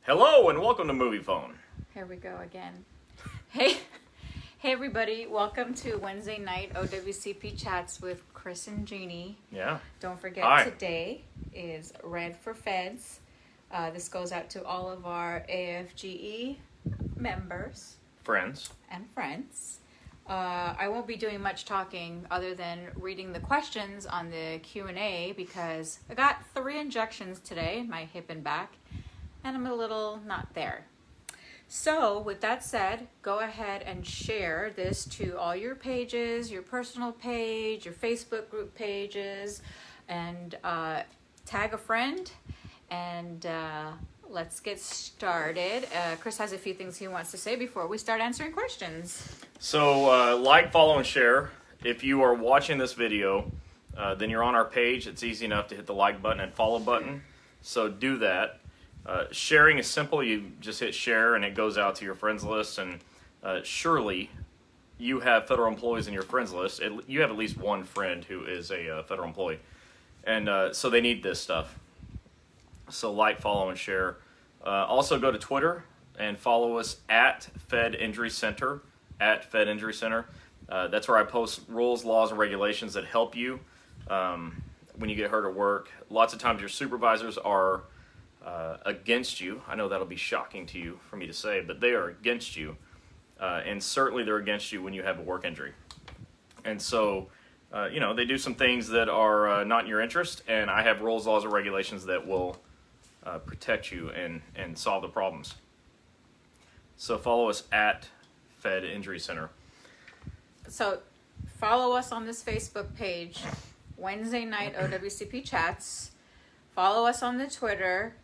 Hello and welcome to Movie Phone. Here we go again. Hey everybody, welcome to Wednesday night OWCP Chats with Chris and Gini. Yeah. Don't forget Today is Red for Feds. This goes out to all of our AFGE members. Friends. And friends. I won't be doing much talking other than reading the questions on the Q&A because I got 3 injections today in my hip and back. And I'm a little not there. So with that said, go ahead and share this to all your pages, your personal page, your Facebook group pages, and tag a friend. And let's get started. Chris has a few things he wants to say before we start answering questions. So like, follow, and share. If you are watching this video, then you're on our page. It's easy enough to hit the like button and follow button. So do that. Sharing is simple. You just hit share and it goes out to your friends list. And surely you have federal employees in your friends list. You have at least one friend who is a federal employee. And so they need this stuff. So like, follow, and share. Also go to Twitter and follow us at Fed Injury Center. At Fed Injury Center. That's where I post rules, laws, and regulations that help you when you get hurt at work. Lots of times your supervisors are against you. I know that'll be shocking to you for me to say, but they are against you. And certainly they're against you when you have a work injury. And so, they do some things that are not in your interest, and I have rules, laws, and regulations that will protect you and solve the problems. So follow us at Fed Injury Center. So follow us on this Facebook page, Wednesday night OWCP Chats. Follow us on the Twitter.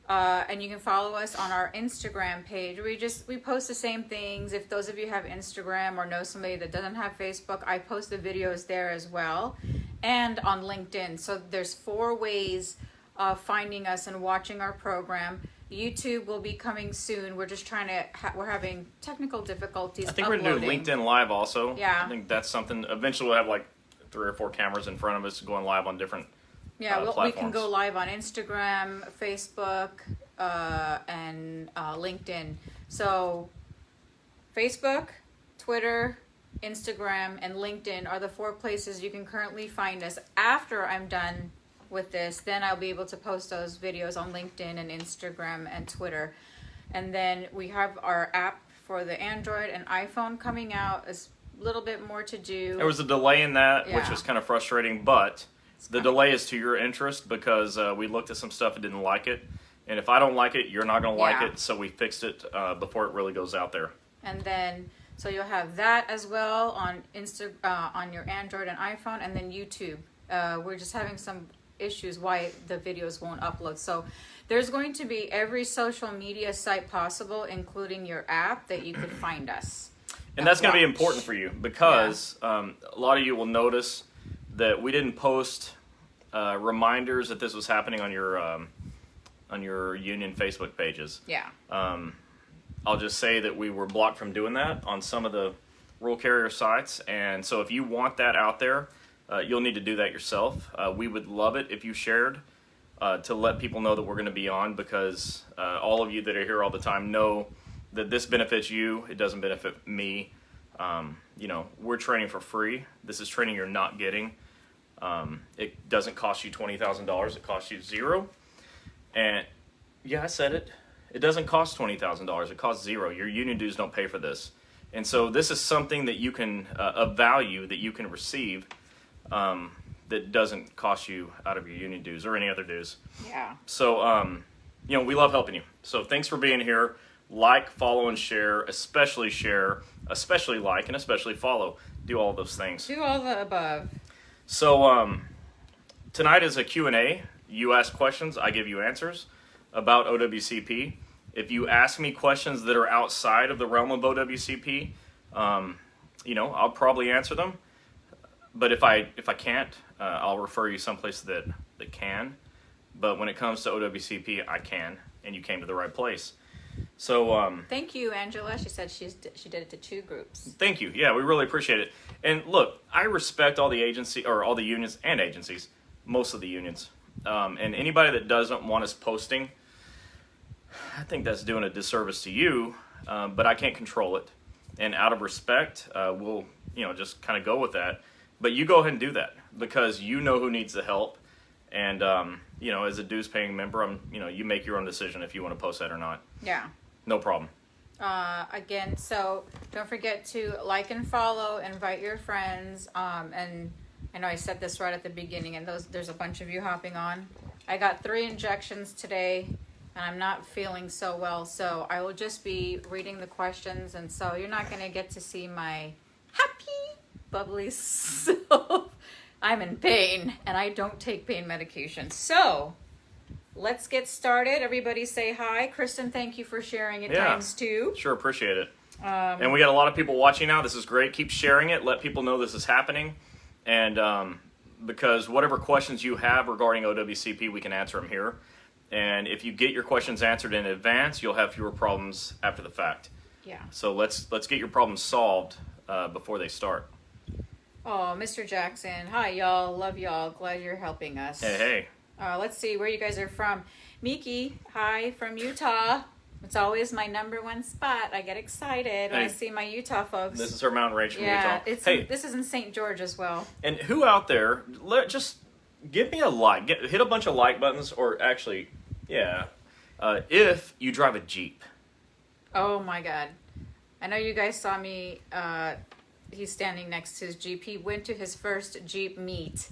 And you can follow us on our Instagram page. We post the same things. If those of you have Instagram or know somebody that doesn't have Facebook, I post the videos there as well, and on LinkedIn. So there's 4 ways of finding us and watching our program. YouTube will be coming soon. We're just trying to. We're having technical difficulties. I think we're gonna do LinkedIn Live also. Yeah. I think that's something. Eventually, we'll have like 3 or 4 cameras in front of us going live on different. Yeah, we can go live on Instagram, Facebook, and LinkedIn. So Facebook, Twitter, Instagram, and LinkedIn are the 4 places you can currently find us. After I'm done with this, then I'll be able to post those videos on LinkedIn and Instagram and Twitter. And then we have our app for the Android and iPhone coming out. It's a little bit more to do. There was a delay in that, Yeah. which was kind of frustrating, but the delay is to your interest because we looked at some stuff and didn't like it. And if I don't like it, you're not going to like it. So we fixed it before it really goes out there. And then, so you'll have that as well on on your Android and iPhone, and then YouTube. We're just having some issues why the videos won't upload. So there's going to be every social media site possible, including your app, that you could find us. And that's going to be important for you because a lot of you will notice that we didn't post reminders that this was happening on your union Facebook pages. Yeah. I'll just say that we were blocked from doing that on some of the rural carrier sites, and so if you want that out there, you'll need to do that yourself. We would love it if you shared to let people know that we're going to be on because all of you that are here all the time know that this benefits you. It doesn't benefit me. We're training for free. This is training you're not getting. It doesn't cost you $20,000. It costs you $0. And yeah, I said it. It doesn't cost $20,000. It costs $0. Your union dues don't pay for this. And so this is something that you can, of value that you can receive that doesn't cost you out of your union dues or any other dues. Yeah. So, we love helping you. So thanks for being here. Like, follow, and share, especially like, and especially follow. Do all those things. Do all the above. So tonight is a Q&A. You ask questions, I give you answers about OWCP. If you ask me questions that are outside of the realm of OWCP, I'll probably answer them. But if I can't, I'll refer you someplace that can. But when it comes to OWCP, I can, and you came to the right place. So thank you, Angela. She said she did it to 2 groups. Thank you. Yeah, we really appreciate it. And look, I respect all the all the unions and agencies, most of the unions, and anybody that doesn't want us posting I think that's doing a disservice to you, but I can't control it. And out of respect, we'll just kind of go with that. But you go ahead and do that because you know who needs the help. And as a dues paying member, you make your own decision if you want to post that or not. Yeah. No problem. Again, so don't forget to like and follow, invite your friends. And I know I said this right at the beginning, and there's a bunch of you hopping on. I got 3 injections today, and I'm not feeling so well, so I will just be reading the questions, and so you're not going to get to see my happy, bubbly self. I'm in pain, and I don't take pain medication. So let's get started. Everybody say hi. Kristen, thank you for sharing it times 2. Sure, appreciate it. And we got a lot of people watching now. This is great. Keep sharing it. Let people know this is happening. And because whatever questions you have regarding OWCP, we can answer them here. And if you get your questions answered in advance, you'll have fewer problems after the fact. Yeah. So let's get your problems solved before they start. Oh, Mr. Jackson. Hi, y'all. Love y'all. Glad you're helping us. Hey. Let's see where you guys are from. Miki, hi from Utah. It's always my number 1 spot. I get excited when I see my Utah folks. This is her mountain range from Utah. This is in St. George as well. And who out there, just give me a like. Hit a bunch of like buttons, or actually, if you drive a Jeep. Oh my God. I know you guys saw me. He's standing next to his Jeep. He went to his first Jeep meet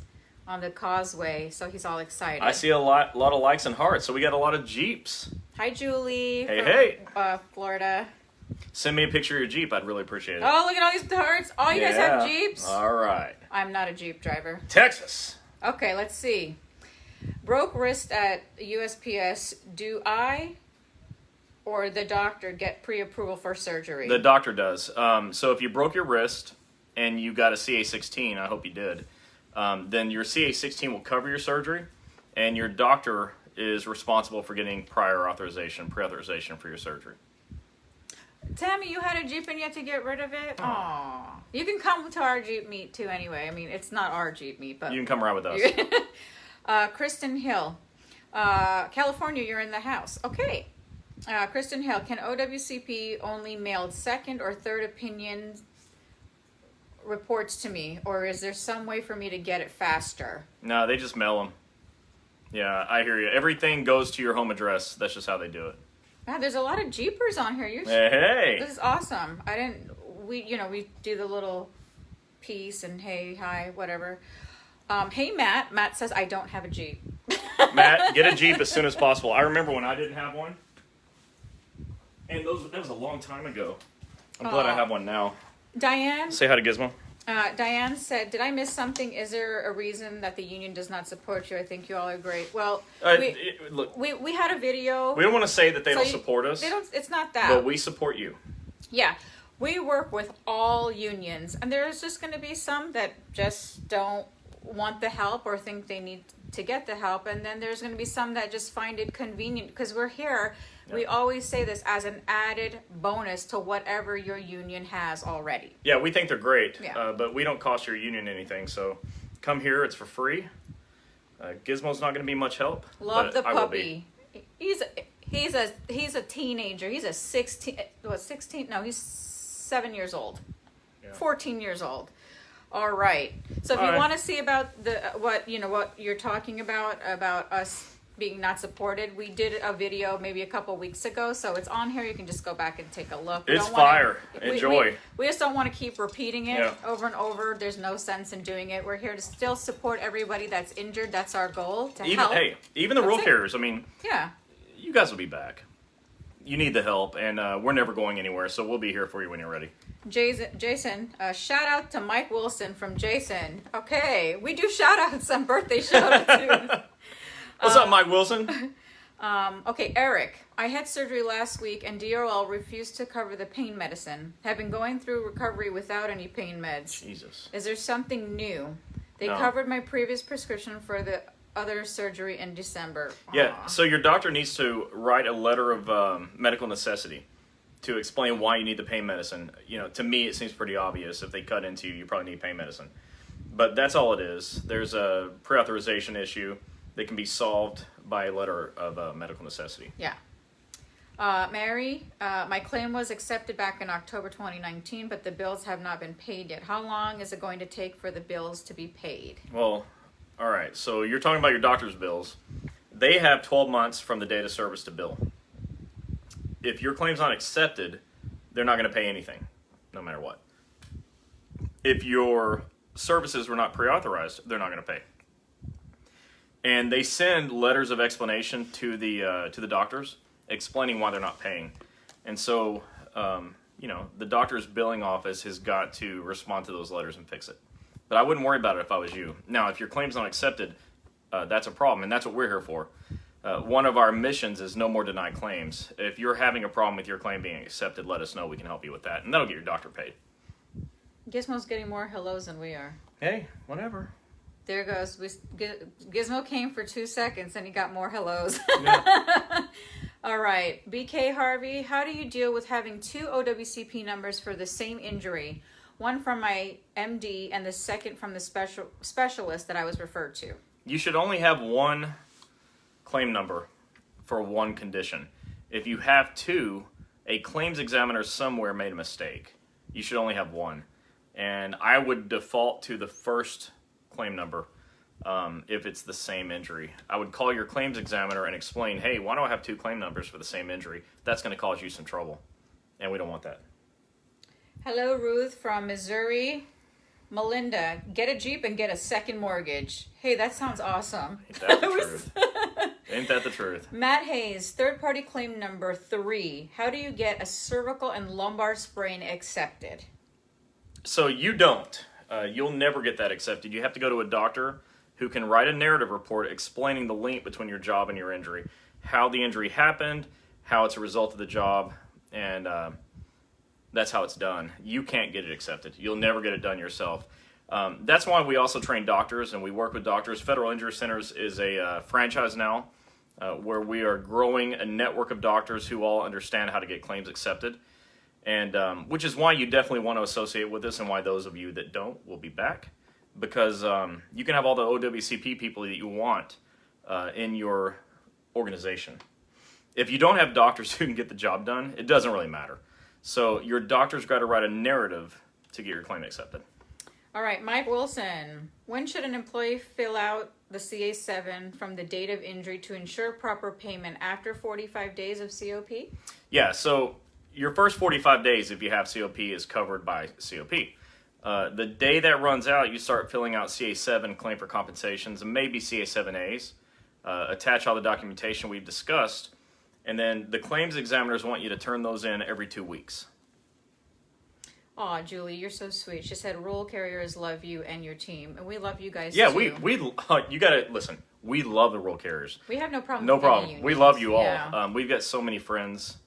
on the causeway, so he's all excited. I see a lot of likes and hearts, so we got a lot of Jeeps. Hi, Julie. Hey. Florida. Send me a picture of your Jeep. I'd really appreciate it. Oh, look at all these hearts. Oh, you guys have Jeeps? All right. I'm not a Jeep driver. Texas. Okay, let's see. Broke wrist at USPS. Do I or the doctor get pre-approval for surgery? The doctor does. So if you broke your wrist and you got a CA-16, I hope you did, then your CA-16 will cover your surgery, and your doctor is responsible for getting pre-authorization for your surgery. Tammy, you had a Jeep and you had to get rid of it? Aww. You can come to our Jeep meet too anyway. I mean, it's not our Jeep meet, but... You can come around with us. Kristen Hill. California, you're in the house. Okay. Kristen Hill, can OWCP only mail second or third opinion reports to me, or is there some way for me to get it faster? No, they just mail them. Yeah, I hear you. Everything goes to your home address. That's just how they do it. Wow, there's a lot of Jeepers on here. Hey. This is awesome. We do the little piece and hey, hi, whatever. Hey, Matt. Matt says, I don't have a Jeep. Matt, get a Jeep as soon as possible. I remember when I didn't have one. And that was a long time ago. I'm glad I have one now. Diane? Say hi to Gizmo. Diane said, did I miss something? Is there a reason that the union does not support you? I think you all are great. Well, look, we had a video. We don't want to say that they don't support us. It's not that. But we support you. Yeah. We work with all unions. And there's just going to be some that just don't want the help or think they need to get the help. And then there's going to be some that just find it convenient because we're here. Yeah. We always say this as an added bonus to whatever your union has already. Yeah, we think they're great, yeah. But we don't cost your union anything. So come here, it's for free. Gizmo's not going to be much help. Love the puppy. He's a teenager. He's a 16. What 16? No, he's 7 years old. Yeah. 14 years old. All right. So if you want to see about what you're talking about us being not supported, we did a video maybe a couple weeks ago, so it's on here. You can just go back and take a look. It's fire. Enjoy. We just don't want to keep repeating it over and over. There's no sense in doing it. We're here to still support everybody that's injured. That's our goal, to help. Hey, even the rural carriers, I mean, yeah, you guys will be back. You need the help, and we're never going anywhere, so we'll be here for you when you're ready. Jason, shout out to Mike Wilson from Jason. Okay, we do shout outs on birthday shout outs too. What's up, Mike Wilson? Okay, Eric. I had surgery last week and DRL refused to cover the pain medicine. Have been going through recovery without any pain meds. Jesus. Is there something new? They covered my previous prescription for the other surgery in December. Yeah, so your doctor needs to write a letter of medical necessity to explain why you need the pain medicine. You know, to me it seems pretty obvious. If they cut into you, you probably need pain medicine. But that's all it is. There's a pre-authorization issue that can be solved by a letter of medical necessity. Yeah. Mary, my claim was accepted back in October 2019, but the bills have not been paid yet. How long is it going to take for the bills to be paid? Well, all right. So you're talking about your doctor's bills. They have 12 months from the date of service to bill. If your claim's not accepted, they're not going to pay anything, no matter what. If your services were not pre-authorized, they're not going to pay. And they send letters of explanation to the doctors explaining why they're not paying. And so, the doctor's billing office has got to respond to those letters and fix it. But I wouldn't worry about it if I was you. Now, if your claim's not accepted, that's a problem, and that's what we're here for. One of our missions is no more denied claims. If you're having a problem with your claim being accepted, let us know. We can help you with that, and that'll get your doctor paid. Gizmo's getting more hellos than we are. Hey, whatever. There goes. Gizmo came for 2 seconds, and he got more hellos. Yeah. All right, BK Harvey, how do you deal with having 2 OWCP numbers for the same injury? One from my MD and the second from the specialist that I was referred to. You should only have one claim number for one condition. If you have 2, a claims examiner somewhere made a mistake. You should only have one. And I would default to the first claim number if it's the same injury. I would call your claims examiner and explain, hey, why do I have 2 claim numbers for the same injury? That's going to cause you some trouble, and we don't want that. Hello, Ruth from Missouri. Melinda, get a Jeep and get a second mortgage. Hey, that sounds awesome. Ain't that the truth? Ain't that the truth? Matt Hayes, third-party claim number 3. How do you get a cervical and lumbar sprain accepted? So you don't. You'll never get that accepted. You have to go to a doctor who can write a narrative report explaining the link between your job and your injury, how the injury happened, how it's a result of the job, and that's how it's done. You can't get it accepted. You'll never get it done yourself. That's why we also train doctors, and we work with doctors. Federal Injury Centers is a franchise now where we are growing a network of doctors who all understand how to get claims accepted, and which is why you definitely want to associate with us, and why those of you that don't will be back, because you can have all the OWCP people that you want in your organization. If you don't have doctors who can get the job done, it doesn't really matter. So your doctor's got to write a narrative to get your claim accepted. All right, Mike Wilson. When should an employee fill out the CA7 from the date of injury to ensure proper payment after 45 days of COP? Yeah, so your first 45 days, if you have COP, is covered by COP. The day that runs out, you start filling out CA7, claim for compensations, and maybe CA7As. Attach all the documentation we've discussed. And then the claims examiners want you to turn those in every 2 weeks. Aw, Julie, you're so sweet. She said, "Roll carriers love you and your team, and we love you guys Yeah, too." we you gotta listen. We love the roll carriers. We have no problem. No with any problem. unions. We love you all. Yeah. We've got so many friends,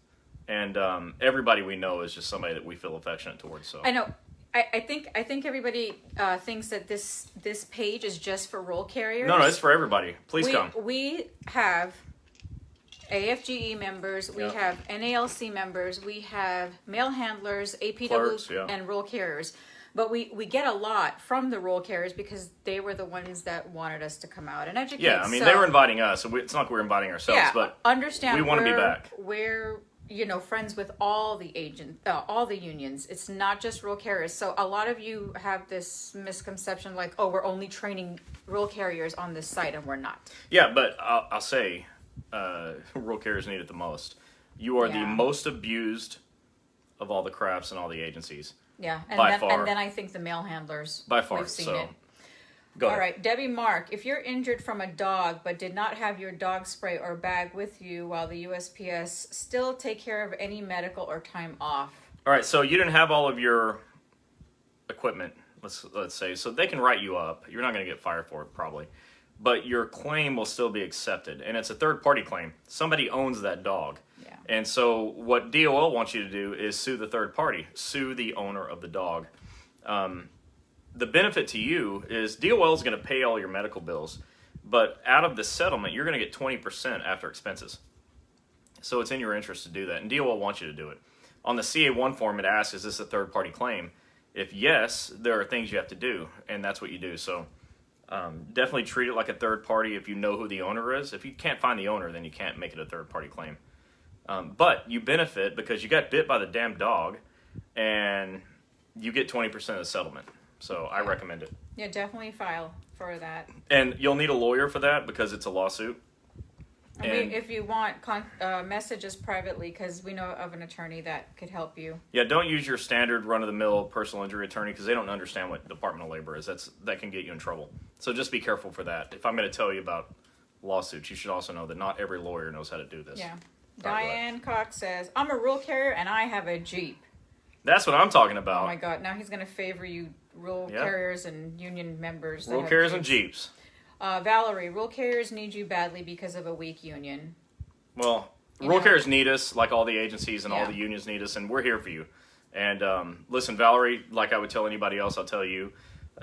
and everybody we know is just somebody that we feel affectionate towards. So I know. I think everybody thinks that this page is just for roll carriers. No, it's for everybody. Please come. We have AFGE members, we Yeah. have NALC members, we have mail handlers, APW, Clerks, yeah. and roll carriers. But we get a lot from the roll carriers because they were the ones that wanted us to come out and educate. Yeah, I mean, they were inviting us, so it's not like we're inviting ourselves, yeah, but understand we want to be back. We're friends with all the all the unions. It's not just roll carriers. So a lot of you have this misconception like, oh, we're only training roll carriers on this site, and we're not. Yeah, but I'll say, roll carriers need it the most. You are the most abused of all the crafts and all the agencies. Yeah, By far. And then I think the mail handlers. By far, We've seen so it. go ahead. All right, Debbie Mark, if you're injured from a dog but did not have your dog spray or bag with you while the USPS still take care of any medical or time off. All right, so you didn't have all of your equipment, let's say, so they can write you up. You're not going to get fired for it probably, but your claim will still be accepted, and it's a third-party claim. Somebody owns that dog. Yeah. And so what DOL wants you to do is sue the third party, sue the owner of the dog. The benefit to you is DOL is going to pay all your medical bills, but out of the settlement, you're going to get 20% after expenses. So it's in your interest to do that, and DOL wants you to do it. On the CA1 form, it asks, is this a third-party claim? If yes, there are things you have to do, and that's what you do. So definitely treat it like a third party if you know who the owner is. If you can't find the owner, then you can't make it a third-party claim. But you benefit because you got bit by the damn dog, and you get 20% of the settlement. So I recommend it. Yeah, definitely file for that. And you'll need a lawyer for that because it's a lawsuit. And if you want, message us privately because we know of an attorney that could help you. Yeah, don't use your standard run-of-the-mill personal injury attorney because they don't understand what Department of Labor is. That can get you in trouble. So just be careful for that. If I'm going to tell you about lawsuits, you should also know that not every lawyer knows how to do this. Yeah. Diane Cox says, I'm a rural carrier and I have a Jeep. That's what I'm talking about. Oh my God, now he's going to favor you rural carriers and union members. Rural carriers and Jeeps. Valerie, rural carriers need you badly because of a weak union. Well, rural carriers need us like all the agencies and all the unions need us, and we're here for you. And listen, Valerie, like I would tell anybody else, I'll tell you,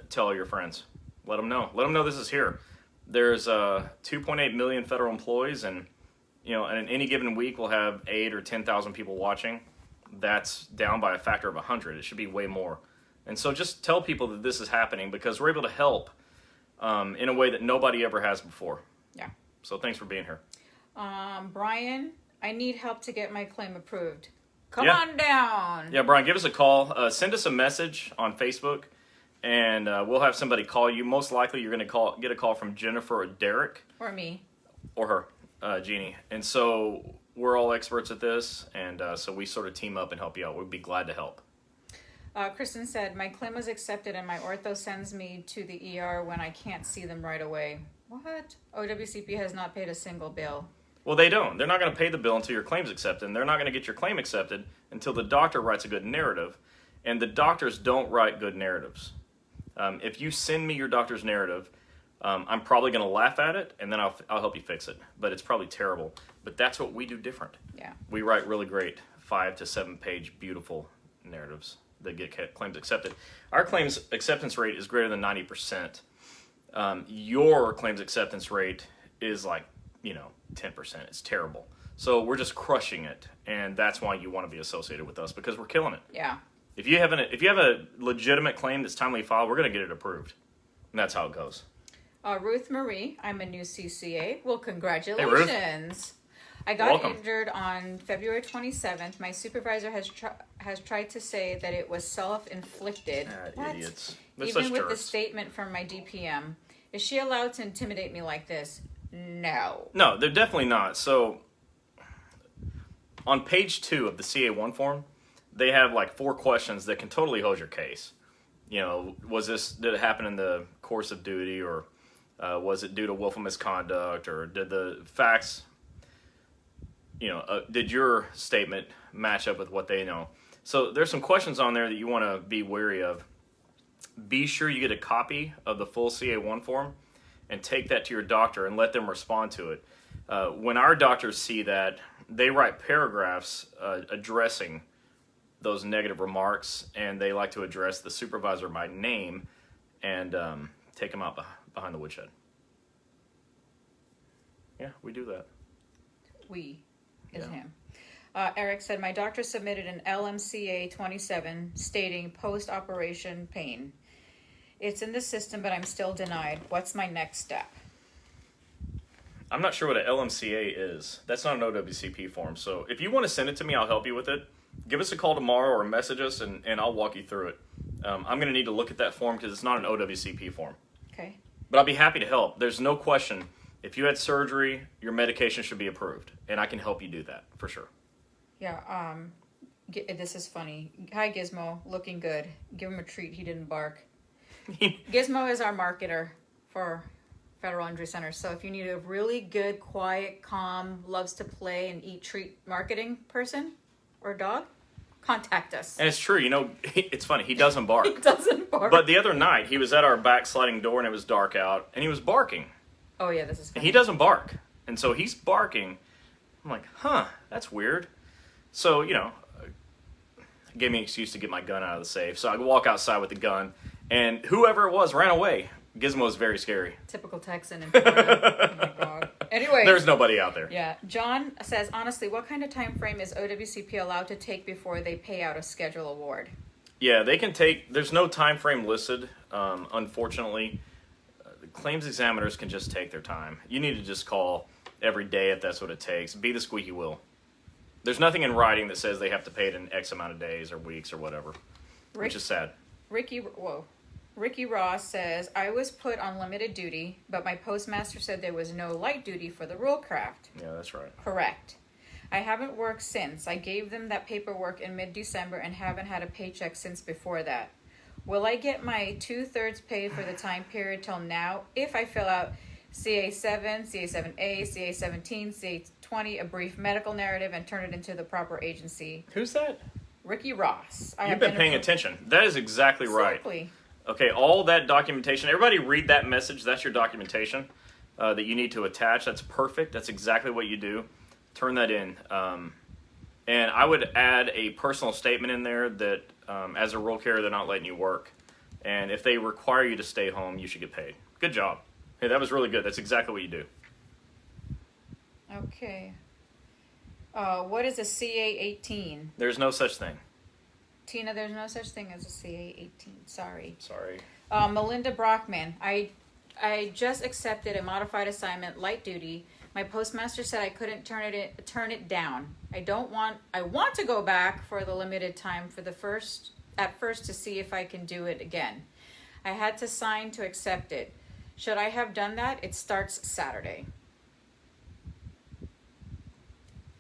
tell all your friends. Let them know. Let them know this is here. There's 2.8 million federal employees, and in any given week we'll have 8 or 10,000 people watching. That's down by a factor of 100. It should be way more. And so just tell people that this is happening because we're able to help in a way that nobody ever has before. Yeah. So thanks for being here. Brian, I need help to get my claim approved. Come on down. Yeah, Brian, give us a call. Send us a message on Facebook, and we'll have somebody call you. Most likely you're going to get a call from Jennifer or Derek. Or me. Or her, Gini. And so we're all experts at this, and so we sort of team up and help you out. We'd be glad to help. Kristen said, my claim was accepted and my ortho sends me to the ER when I can't see them right away. What? OWCP has not paid a single bill. Well, they don't. They're not going to pay the bill until your claim's accepted, and they're not going to get your claim accepted until the doctor writes a good narrative, and the doctors don't write good narratives. If you send me your doctor's narrative, I'm probably going to laugh at it, and then I'll help you fix it. But it's probably terrible. But that's what we do different. Yeah. We write really great 5 to 7 page beautiful narratives that get claims accepted. Our claims acceptance rate is greater than 90%. Your claims acceptance rate is like 10%. It's terrible. So we're just crushing it, and that's why you want to be associated with us because we're killing it. Yeah. If you have a legitimate claim that's timely filed, we're going to get it approved, and that's how it goes. Ruth Marie, I'm a new CCA. Well, congratulations. Hey, Ruth. I got injured on February 27th. My supervisor has tried to say that it was self-inflicted. Idiots. Even with the statement from my DPM. Is she allowed to intimidate me like this? No. No, they're definitely not. So on page 2 of the CA1 form, they have like 4 questions that can totally hold your case. Did it happen in the course of duty, or was it due to willful misconduct, or did the facts, did your statement match up with what they know? So there's some questions on there that you want to be wary of. Be sure you get a copy of the full CA1 form and take that to your doctor and let them respond to it. When our doctors see that, they write paragraphs addressing those negative remarks, and they like to address the supervisor by name and take them out behind the woodshed. Yeah, we do that. We is him. Eric said, my doctor submitted an LMCA 27 stating post-operation pain. It's in the system, but I'm still denied. What's my next step? I'm not sure what an LMCA is. That's not an OWCP form. So if you want to send it to me, I'll help you with it. Give us a call tomorrow or message us, and I'll walk you through it. I'm going to need to look at that form because it's not an OWCP form. Okay. But I'll be happy to help. There's no question. If you had surgery, your medication should be approved, and I can help you do that for sure. Yeah, this is funny. Hi, Gizmo. Looking good. Give him a treat. He didn't bark. Gizmo is our marketer for Federal Injury Center. So if you need a really good, quiet, calm, loves to play and eat treat marketing person or dog, contact us. And it's true. It's funny. He doesn't bark. He doesn't bark. But the other night, he was at our back sliding door, and it was dark out, and he was barking. Oh, yeah, this is funny. And he doesn't bark. And so he's barking. I'm like, that's weird. So, gave me an excuse to get my gun out of the safe. So I walk outside with the gun, and whoever it was ran away. Gizmo is very scary. Typical Texan in Florida. Oh, my God. Anyway. There's nobody out there. Yeah. John says, honestly, what kind of time frame is OWCP allowed to take before they pay out a schedule award? Yeah, they can take, there's no time frame listed, unfortunately. The claims examiners can just take their time. You need to just call every day if that's what it takes. Be the squeaky wheel. There's nothing in writing that says they have to pay it in X amount of days or weeks or whatever, which is sad. Ricky Ross says, I was put on limited duty, but my postmaster said there was no light duty for the roll craft. Yeah, that's right. Correct. I haven't worked since. I gave them that paperwork in mid-December and haven't had a paycheck since before that. Will I get my 2/3 pay for the time period till now if I fill out CA7, CA7A, CA17, CA20, a brief medical narrative, and turn it into the proper agency? Who's that? Ricky Ross. You've been paying attention. That is exactly right. Okay, all that documentation. Everybody read that message. That's your documentation that you need to attach. That's perfect. That's exactly what you do. Turn that in. And I would add a personal statement in there that as a roll carrier, they're not letting you work. And if they require you to stay home, you should get paid. Good job. Hey, that was really good. That's exactly what you do. Okay. What is a CA18? There's no such thing. Tina, there's no such thing as a CA18. Sorry. Sorry. Melinda Brockman. I just accepted a modified assignment, light duty. My postmaster said I couldn't turn it down. I want to go back for the limited time at first to see if I can do it again. I had to sign to accept it. Should I have done that? It starts Saturday.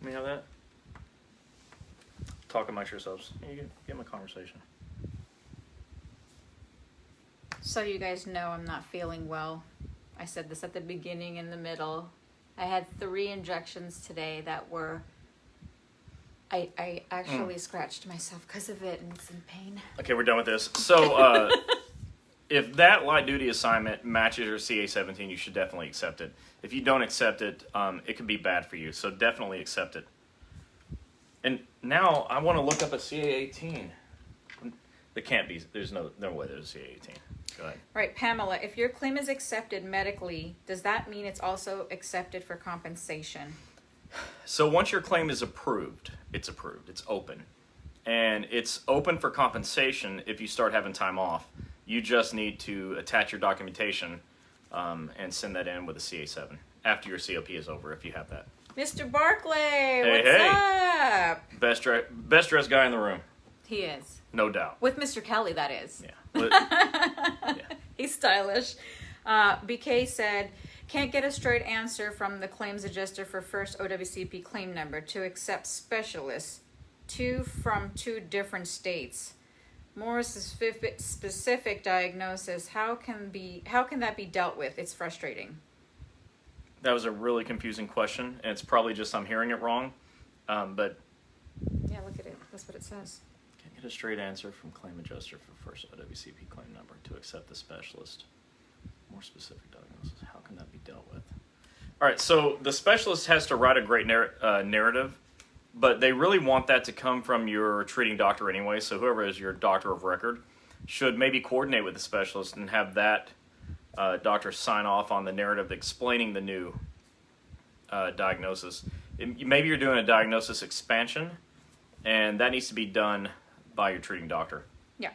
Let me have that. Talk amongst yourselves. You get them a conversation. So you guys know I'm not feeling well. I said this at the beginning and the middle. I had 3 injections today that were... I actually scratched myself because of it and it's in pain. Okay, we're done with this. So, if that light duty assignment matches your CA17, you should definitely accept it. If you don't accept it, it could be bad for you. So definitely accept it. And now I want to look up a CA18. There can't be. There's no way there's a CA18. Go ahead. Right, Pamela, if your claim is accepted medically, does that mean it's also accepted for compensation? So once your claim is approved, it's approved. It's open. And it's open for compensation if you start having time off. You just need to attach your documentation and send that in with a CA7 after your COP is over, if you have that. Mr. Barclay, what's up? Best dressed guy in the room. He is. No doubt. With Mr. Kelly, that is. Yeah. Yeah. He's stylish. BK said, can't get a straight answer from the claims adjuster for first OWCP claim number to accept specialists, 2 from 2 different states. More specific diagnosis. How can that be dealt with? It's frustrating. That was a really confusing question, and it's probably just I'm hearing it wrong. But yeah, look at it. That's what it says. Can't get a straight answer from claim adjuster for first OWCP claim number to accept the specialist. More specific diagnosis. How can that be dealt with? All right, so the specialist has to write a great narrative, but they really want that to come from your treating doctor anyway. So whoever is your doctor of record should maybe coordinate with the specialist and have that doctor sign off on the narrative explaining the new diagnosis. Maybe you're doing a diagnosis expansion, and that needs to be done by your treating doctor. Yeah.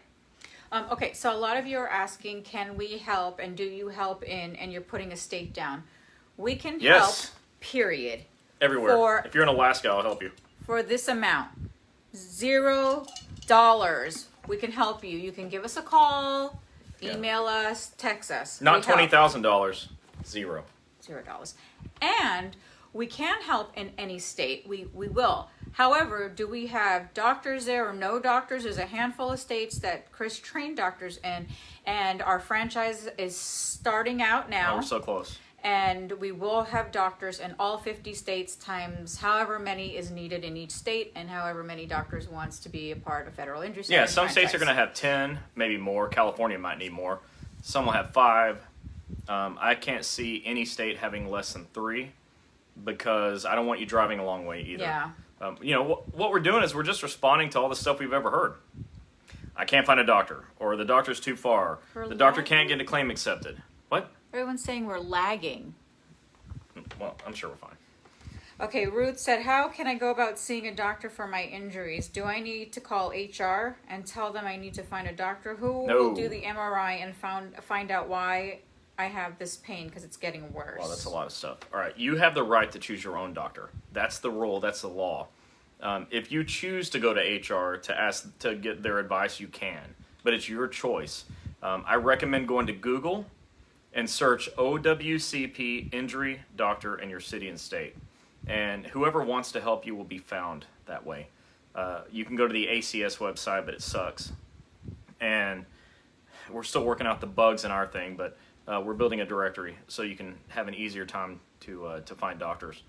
Okay, so a lot of you are asking, can we help, and do you help and you're putting a state down. We can help, period. Everywhere. If you're in Alaska, I'll help you. For this amount, $0, we can help you. You can give us a call, email us, text us. Not $20,000. $0. $0. And we can help in any state. We will. However, do we have doctors there or no doctors? There's a handful of states that Chris trained doctors in, and our franchise is starting out now. Oh, we're so close. And we will have doctors in all 50 states times however many is needed in each state and however many doctors wants to be a part of federal injury. Yeah, some states are going to have 10, maybe more. California might need more. Some will have 5. I can't see any state having less than 3 because I don't want you driving a long way either. Yeah. What we're doing is we're just responding to all the stuff we've ever heard. I can't find a doctor, or the doctor's too far. The doctor can't get a claim accepted. What? Everyone's saying we're lagging. Well, I'm sure we're fine. Okay, Ruth said, how can I go about seeing a doctor for my injuries? Do I need to call HR and tell them I need to find a doctor? Who will do the MRI and find out why I have this pain because it's getting worse? Well, that's a lot of stuff. All right, you have the right to choose your own doctor. That's the rule. That's the law. If you choose to go to HR to ask to get their advice, you can, but it's your choice. I recommend going to Google and search OWCP injury doctor in your city and state, and whoever wants to help you will be found that way. You can go to the ACS website, but it sucks, and we're still working out the bugs in our thing, but we're building a directory so you can have an easier time to find doctors.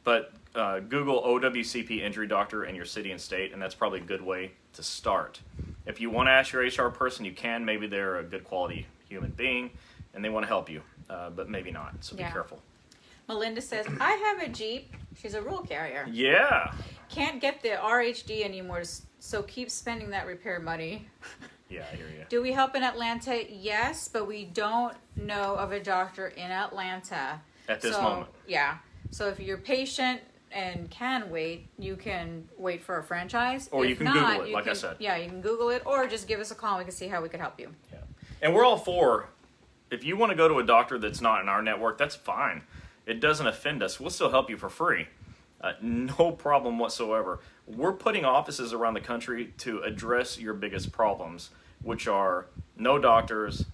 But Google OWCP injury doctor in your city and state, and that's probably a good way to start. If you want to ask your HR person, you can. Maybe they're a good quality human being, and they want to help you, but maybe not, so be careful. Melinda says, I have a Jeep. She's a rural carrier. Yeah. Can't get the RHD anymore, so keep spending that repair money. Yeah, I hear you. Do we help in Atlanta? Yes, but we don't know of a doctor in Atlanta. At this moment. Yeah. So if you're patient and can wait, you can wait for a franchise. Or if you can not, Google it, like I said. Yeah, you can Google it, or just give us a call and we can see how we can help you. Yeah. And we're all for, if you want to go to a doctor that's not in our network, that's fine. It doesn't offend us. We'll still help you for free. No problem whatsoever. We're putting offices around the country to address your biggest problems, which are no doctors,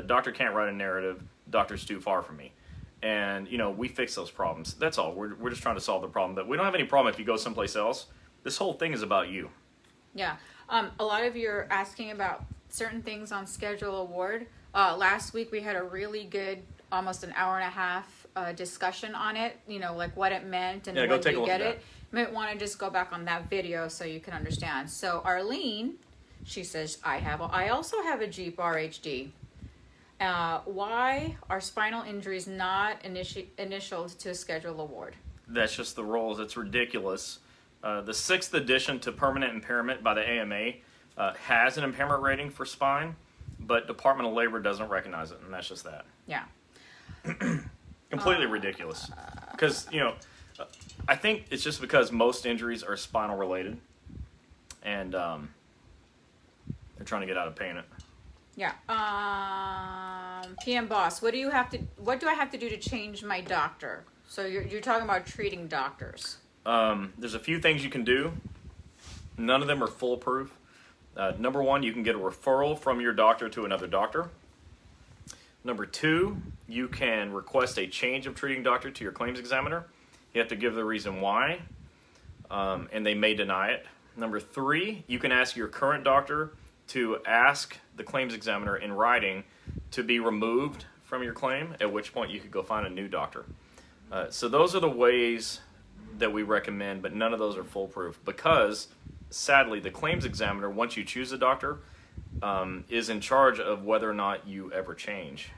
doctor can't write a narrative, doctor's too far from me. And, we fix those problems. That's all. We're just trying to solve the problem. But we don't have any problem if you go someplace else. This whole thing is about you. Yeah. A lot of you are asking about certain things on Schedule Award. Last week we had a really good, almost an hour and a half discussion on it, like what it meant and when you get it. You might want to just go back on that video so you can understand. So Arlene, she says, I also have a Jeep RHD. Why are spinal injuries not initialed to a Schedule Award? That's just the rules. It's ridiculous. The 6th edition to permanent impairment by the AMA has an impairment rating for spine, but Department of Labor doesn't recognize it, and that's just that. Yeah. Completely ridiculous. Because, I think it's just because most injuries are spinal related, and they're trying to get out of paying it. Yeah. PM Boss, what do I have to do to change my doctor? So you're talking about treating doctors. There's a few things you can do. None of them are foolproof. Number 1, you can get a referral from your doctor to another doctor. Number 2, you can request a change of treating doctor to your claims examiner. You have to give the reason why, and they may deny it. Number 3, you can ask your current doctor to ask the claims examiner in writing to be removed from your claim, at which point you could go find a new doctor. So those are the ways that we recommend, but none of those are foolproof because, sadly, the claims examiner, once you choose a doctor, is in charge of whether or not you ever change.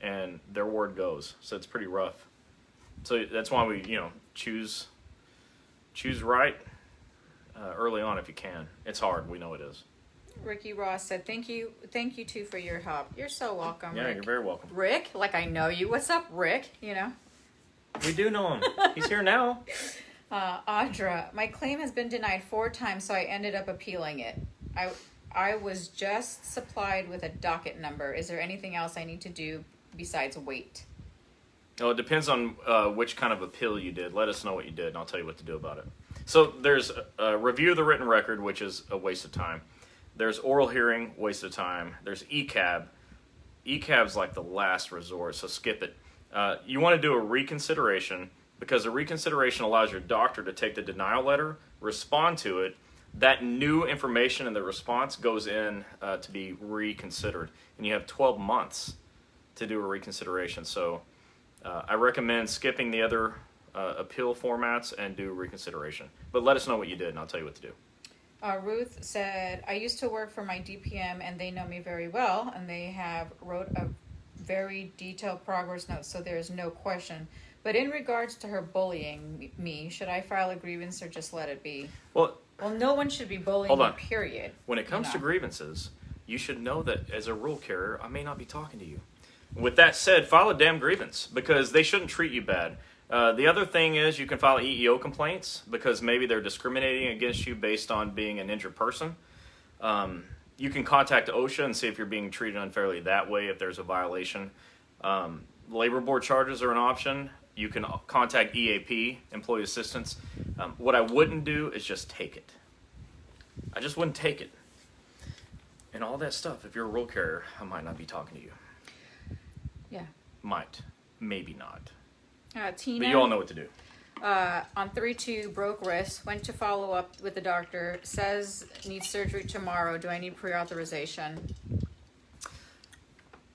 And their word goes. So it's pretty rough. So that's why we, choose right early on if you can. It's hard. We know it is. Ricky Ross said, thank you too for your help. You're so welcome, Yeah, Rick. you're very welcome. Rick, like I know you. What's up, Rick? We do know him. He's here now. Audra, my claim has been denied 4 times, so I ended up appealing it. I was just supplied with a docket number. Is there anything else I need to do besides wait? Oh, it depends on which kind of appeal you did. Let us know what you did, and I'll tell you what to do about it. So there's a review of the written record, which is a waste of time. There's oral hearing, waste of time. There's ECAB. ECAB's like the last resort, so skip it. You want to do a reconsideration because a reconsideration allows your doctor to take the denial letter, respond to it. That new information in the response goes in to be reconsidered, and you have 12 months to do a reconsideration. So I recommend skipping the other appeal formats and do reconsideration. But let us know what you did, and I'll tell you what to do. Ruth said, I used to work for my DPM, and they know me very well, and they wrote a very detailed progress note, so there's no question. But in regards to her bullying me, should I file a grievance or just let it be? Well, no one should be bullying you, period. When it comes to grievances, you should know that as a rural carrier, I may not be talking to you. With that said, file a damn grievance because they shouldn't treat you bad. The other thing is you can file EEO complaints because maybe they're discriminating against you based on being an injured person. You can contact OSHA and see if you're being treated unfairly that way if there's a violation. Labor board charges are an option. You can contact EAP, Employee Assistance. What I wouldn't do is just take it. I just wouldn't take it. And all that stuff, if you're a roll carrier, I might not be talking to you. Yeah. Might. Maybe not. Tina. But you all know what to do. On 3-2, broke wrist, went to follow up with the doctor, says needs surgery tomorrow. Do I need pre-authorization?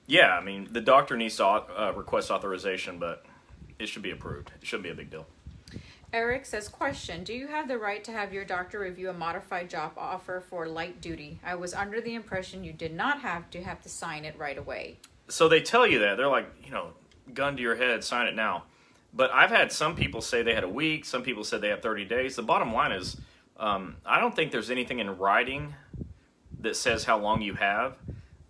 Yeah, I mean, the doctor needs to request authorization, but it should be approved. It shouldn't be a big deal. Eric says, question, do you have the right to have your doctor review a modified job offer for light duty? I was under the impression you did not have to sign it right away. So they tell you that. They're like, gun to your head, sign it now. But I've had some people say they had a week. Some people said they have 30 days. The bottom line is, I don't think there's anything in writing that says how long you have.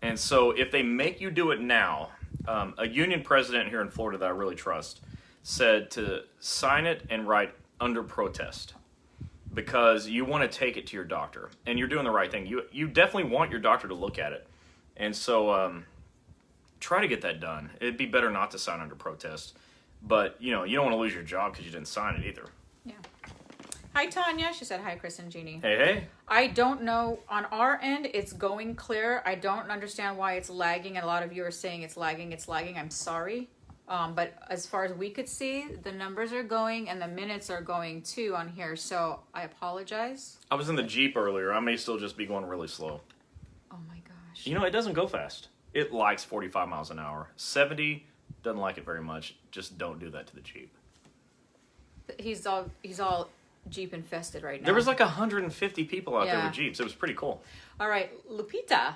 And so if they make you do it now, a union president here in Florida that I really trust said to sign it and write under protest, because you want to take it to your doctor and you're doing the right thing. You definitely want your doctor to look at it. And so try to get that done. It'd be better not to sign under protest, but you don't want to lose your job because you didn't sign it either. Yeah. Hi, Tanya. She said, hi, Chris and Jeannie. Hey. I don't know. On our end, it's going clear. I don't understand why it's lagging. And a lot of you are saying it's lagging. I'm sorry. But as far as we could see, the numbers are going and the minutes are going too on here. So I apologize. I was in the Jeep earlier. I may still just be going really slow. Oh my gosh. It doesn't go fast. It likes 45 miles an hour. 70 doesn't like it very much. Just don't do that to the Jeep. He's all Jeep infested right now. There was like 150 people out there Yeah. with Jeeps. It was pretty cool. All right, Lupita.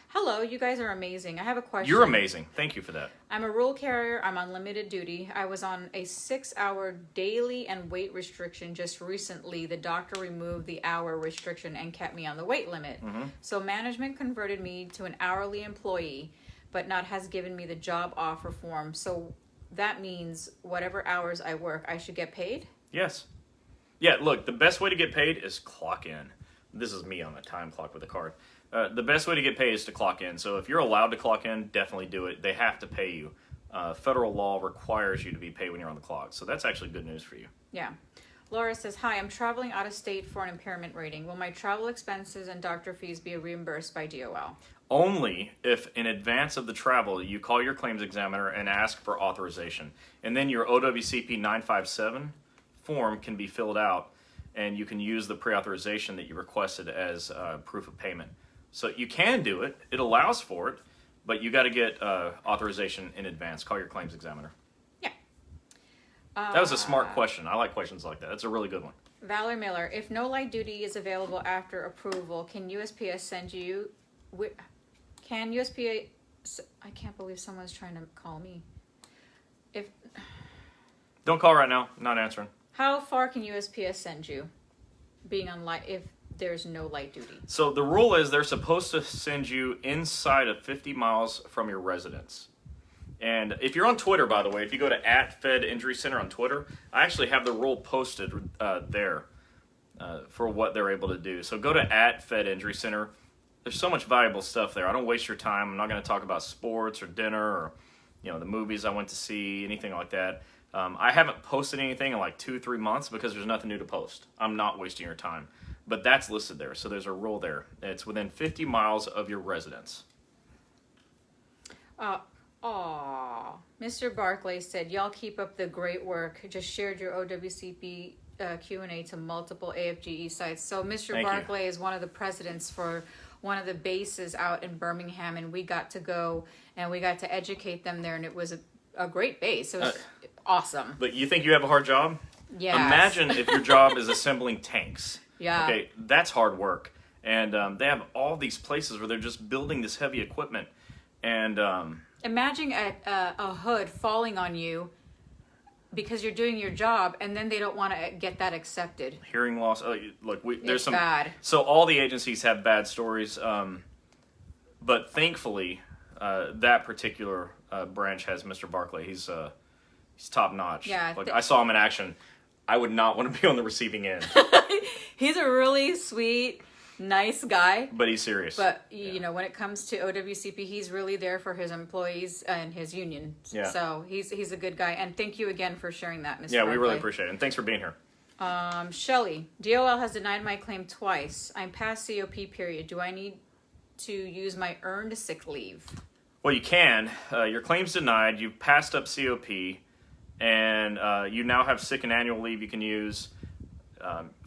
Hello, you guys are amazing. I have a question. You're amazing. Thank you for that. I'm a rural carrier. I'm on limited duty. I was on a 6-hour daily and weight restriction just recently. The doctor removed the hour restriction and kept me on the weight limit. Mm-hmm. So management converted me to an hourly employee, but not has given me the job offer form. So that means whatever hours I work, I should get paid? Yes. Yeah, look, the best way to get paid is clock in. This is me on the time clock with a card. The best way to get paid is to clock in. So if you're allowed to clock in, definitely do it. They have to pay you. Federal law requires you to be paid when you're on the clock. So that's actually good news for you. Yeah. Laura says, hi, I'm traveling out of state for an impairment rating. Will my travel expenses and doctor fees be reimbursed by DOL? Only if in advance of the travel, you call your claims examiner and ask for authorization. And then your OWCP 957 form can be filled out, and you can use the pre-authorization that you requested as proof of payment. So you can do it. It allows for it, but you got to get authorization in advance. Call your claims examiner. Yeah. That was a smart question. I like questions like that. That's a really good one. Valerie Miller, if no light duty is available after approval, can USPS send you... Can USPS... I can't believe someone's trying to call me. Don't call right now. I'm not answering. How far can USPS send you being on light if there's no light duty? So the rule is they're supposed to send you inside of 50 miles from your residence. And if you're on Twitter, by the way, if you go to @FedInjuryCenter on Twitter, I actually have the rule posted there for what they're able to do. So go to @FedInjuryCenter. There's so much valuable stuff there. I don't waste your time. I'm not going to talk about sports or dinner or the movies I went to see, anything like that. I haven't posted anything in like 2-3 months because there's nothing new to post. I'm not wasting your time. But that's listed there, so there's a rule there. It's within 50 miles of your residence. Mr. Barclay said, y'all keep up the great work. Just shared your OWCP Q&A to multiple AFGE sites. So Mr. Barclay is one of the presidents for one of the bases out in Birmingham, and we got to go and we got to educate them there, and it was a great base. It was awesome. But you think you have a hard job? Yeah. Imagine if your job is assembling tanks. Yeah. Okay, that's hard work. And they have all these places where they're just building this heavy equipment. And imagine a hood falling on you because you're doing your job, and then they don't want to get that accepted. Hearing loss. Look, there's some bad. So all the agencies have bad stories. But thankfully, that particular branch has Mr. Barclay. He's top notch. Yeah. Like I saw him in action. I would not want to be on the receiving end. He's a really sweet, nice guy. But he's serious. But, you know, when it comes to OWCP, he's really there for his employees and his union. Yeah. So he's a good guy. And thank you again for sharing that, Mr. Yeah, we really Barclay. appreciate it. And thanks for being here. Shelley, DOL has denied my claim twice. I'm past COP period. Do I need to use my earned sick leave? Well, you can. Your claim's denied. You've passed up COP, and you now have sick and annual leave you can use.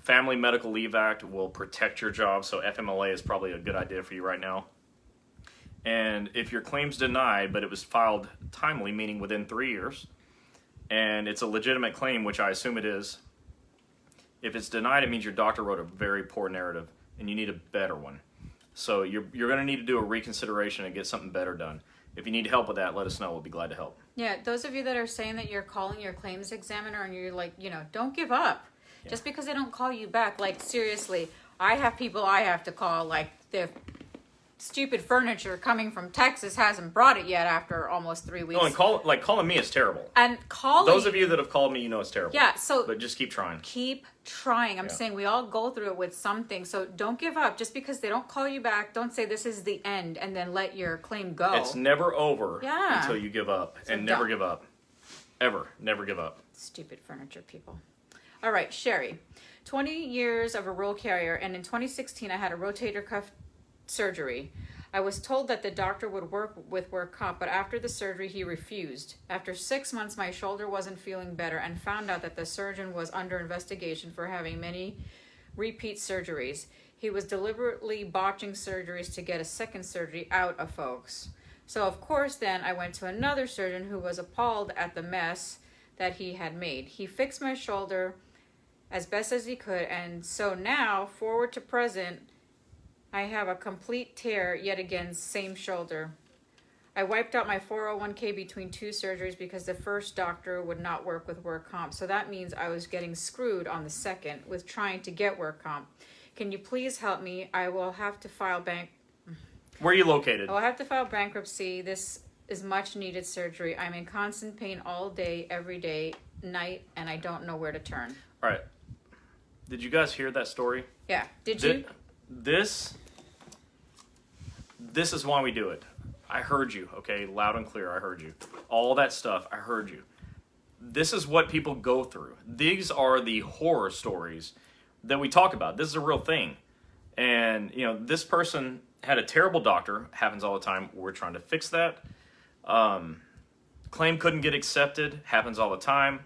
Family Medical Leave Act will protect your job, so FMLA is probably a good idea for you right now. And if your claim's denied, but it was filed timely, meaning within 3 years, and it's a legitimate claim, which I assume it is, if it's denied, it means your doctor wrote a very poor narrative, and you need a better one. So you're going to need to do a reconsideration and get something better done. If you need help with that, let us know. We'll be glad to help. Yeah, those of you that are saying that you're calling your claims examiner and you're like, you know, don't give up. Yeah. Just because they don't call you back. Like, seriously, I have people I have to call. Like, the stupid furniture coming from Texas hasn't brought it yet after almost 3 weeks. No, and calling me is terrible. And calling... Those of you that have called me, you know it's terrible. Yeah, so... But just keep trying. Keep trying. I'm saying we all go through it with something. So don't give up. Just because they don't call you back, don't say this is the end and then let your claim go. It's never over Yeah. until you give up. So And never don't. give up. Ever. Never give up. Stupid furniture people. All right, Sherry. 20 years of a roll carrier, and in 2016 I had a rotator cuff surgery. I was told that the doctor would work with work comp, but after the surgery he refused. After 6 months my shoulder wasn't feeling better and found out that the surgeon was under investigation for having many repeat surgeries. He was deliberately botching surgeries to get a second surgery out of folks. So of course then I went to another surgeon who was appalled at the mess that he had made. He fixed my shoulder as best as he could, and so now, forward to present, I have a complete tear yet again, same shoulder. I wiped out my 401k between two surgeries because the first doctor would not work with work comp. So that means I was getting screwed on the second with trying to get work comp. Can you please help me? I will have to file Where are you located? I will have to file bankruptcy. This is much needed surgery. I'm in constant pain all day, every day, night, and I don't know where to turn. All right. Did you guys hear that story? Yeah. Did you? This is why we do it. I heard you, okay? Loud and clear, I heard you. All that stuff, I heard you. This is what people go through. These are the horror stories that we talk about. This is a real thing. And, you know, this person had a terrible doctor. Happens all the time. We're trying to fix that. Claim couldn't get accepted. Happens all the time.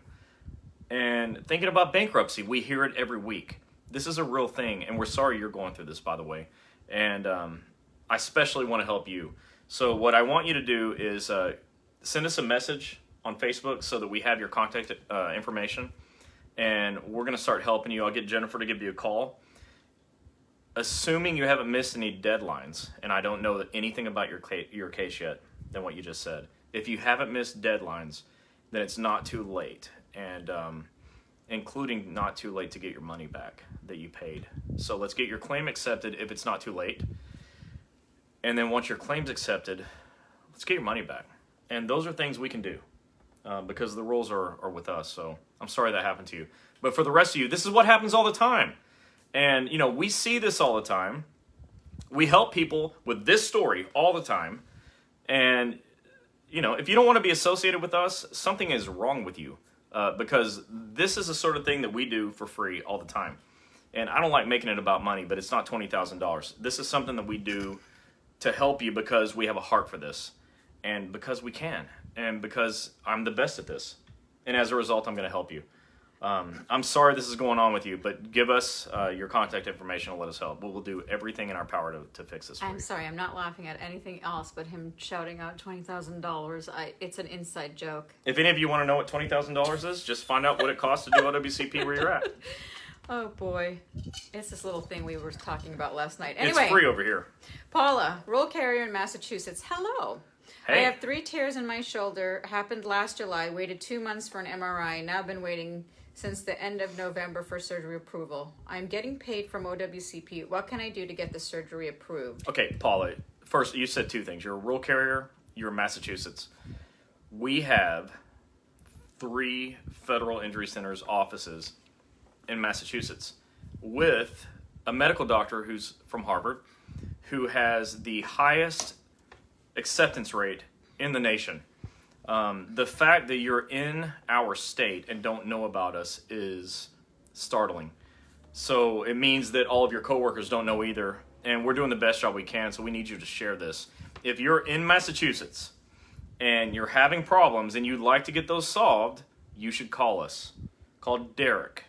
And thinking about bankruptcy, we hear it every week. This is a real thing, and we're sorry you're going through this, by the way. And I especially want to help you. So what I want you to do is send us a message on Facebook so that we have your contact information, and we're going to start helping you. I'll get Jennifer to give you a call. Assuming you haven't missed any deadlines, and I don't know anything about your case yet than what you just said. If you haven't missed deadlines, then it's not too late, and including not too late to get your money back that you paid. So let's get your claim accepted if it's not too late. And then once your claim's accepted, let's get your money back. And those are things we can do because the rules are with us. So I'm sorry that happened to you. But for the rest of you, this is what happens all the time. And, you know, we see this all the time. We help people with this story all the time. And, you know, if you don't want to be associated with us, something is wrong with you because this is the sort of thing that we do for free all the time. And I don't like making it about money, but it's not $20,000. This is something that we do to help you because we have a heart for this and because we can and because I'm the best at this. And as a result, I'm going to help you. I'm sorry this is going on with you, but give us your contact information and let us help. We'll do everything in our power to fix this for you. I'm sorry, I'm not laughing at anything else but him shouting out $20,000. It's an inside joke. If any of you want to know what $20,000 is, just find out what it costs to do OWCP where you're at. Oh boy, it's this little thing we were talking about last night. Anyway, It's free over here. Paula, roll carrier in Massachusetts. Hello. Hey. I have 3 tears in my shoulder. Happened last July. Waited 2 months for an MRI. Now been waiting since the end of November for surgery approval. I'm getting paid from OWCP. What can I do to get the surgery approved? Okay, Paula, first, you said 2 things. You're a rural carrier, you're in Massachusetts. We have 3 federal injury centers offices in Massachusetts with a medical doctor who's from Harvard, who has the highest acceptance rate in the nation. The fact that you're in our state and don't know about us is startling. So it means that all of your coworkers don't know either, and we're doing the best job we can, so we need you to share this. If you're in Massachusetts and you're having problems and you'd like to get those solved, you should call us. Call Derek.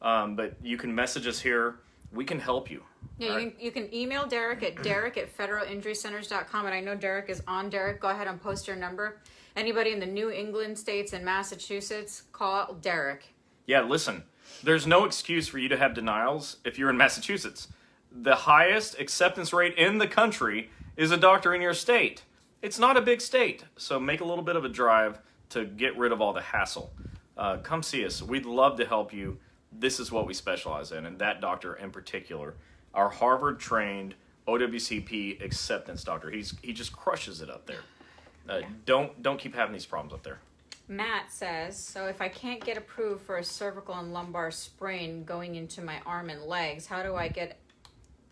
But you can message us here. We can help you. Yeah, you can email Derek at federalinjurycenters.com, and I know Derek is on. Derek, go ahead and post your number. Anybody in the New England states and Massachusetts, call Derek. Yeah, listen, there's no excuse for you to have denials if you're in Massachusetts. The highest acceptance rate in the country is a doctor in your state. It's not a big state, so make a little bit of a drive to get rid of all the hassle. Come see us. We'd love to help you. This is what we specialize in, and that doctor in particular, our Harvard-trained OWCP acceptance doctor. He just crushes it up there. Don't keep having these problems up there. Matt says, so if I can't get approved for a cervical and lumbar sprain going into my arm and legs, how do I get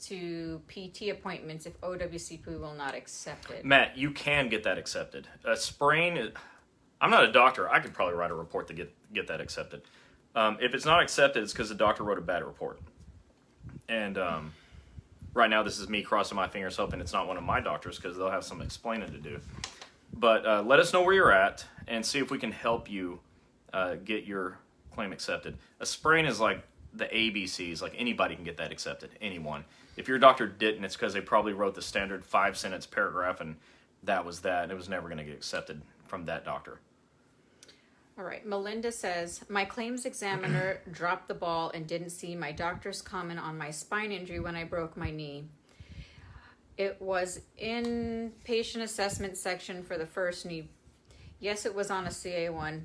to PT appointments if OWCP will not accept it? Matt, you can get that accepted. A sprain, I'm not a doctor. I could probably write a report to get that accepted. If it's not accepted, it's because the doctor wrote a bad report. And right now, this is me crossing my fingers hoping it's not one of my doctors because they'll have some explaining to do. But let us know where you're at and see if we can help you get your claim accepted. A sprain is like the ABCs. Like anybody can get that accepted. Anyone. If your doctor didn't, it's because they probably wrote the standard 5-sentence paragraph and that was that. And it was never going to get accepted from that doctor. All right. Melinda says, my claims examiner dropped the ball and didn't see my doctor's comment on my spine injury when I broke my knee. It was in patient assessment section for the first knee. Yes, it was on a CA1.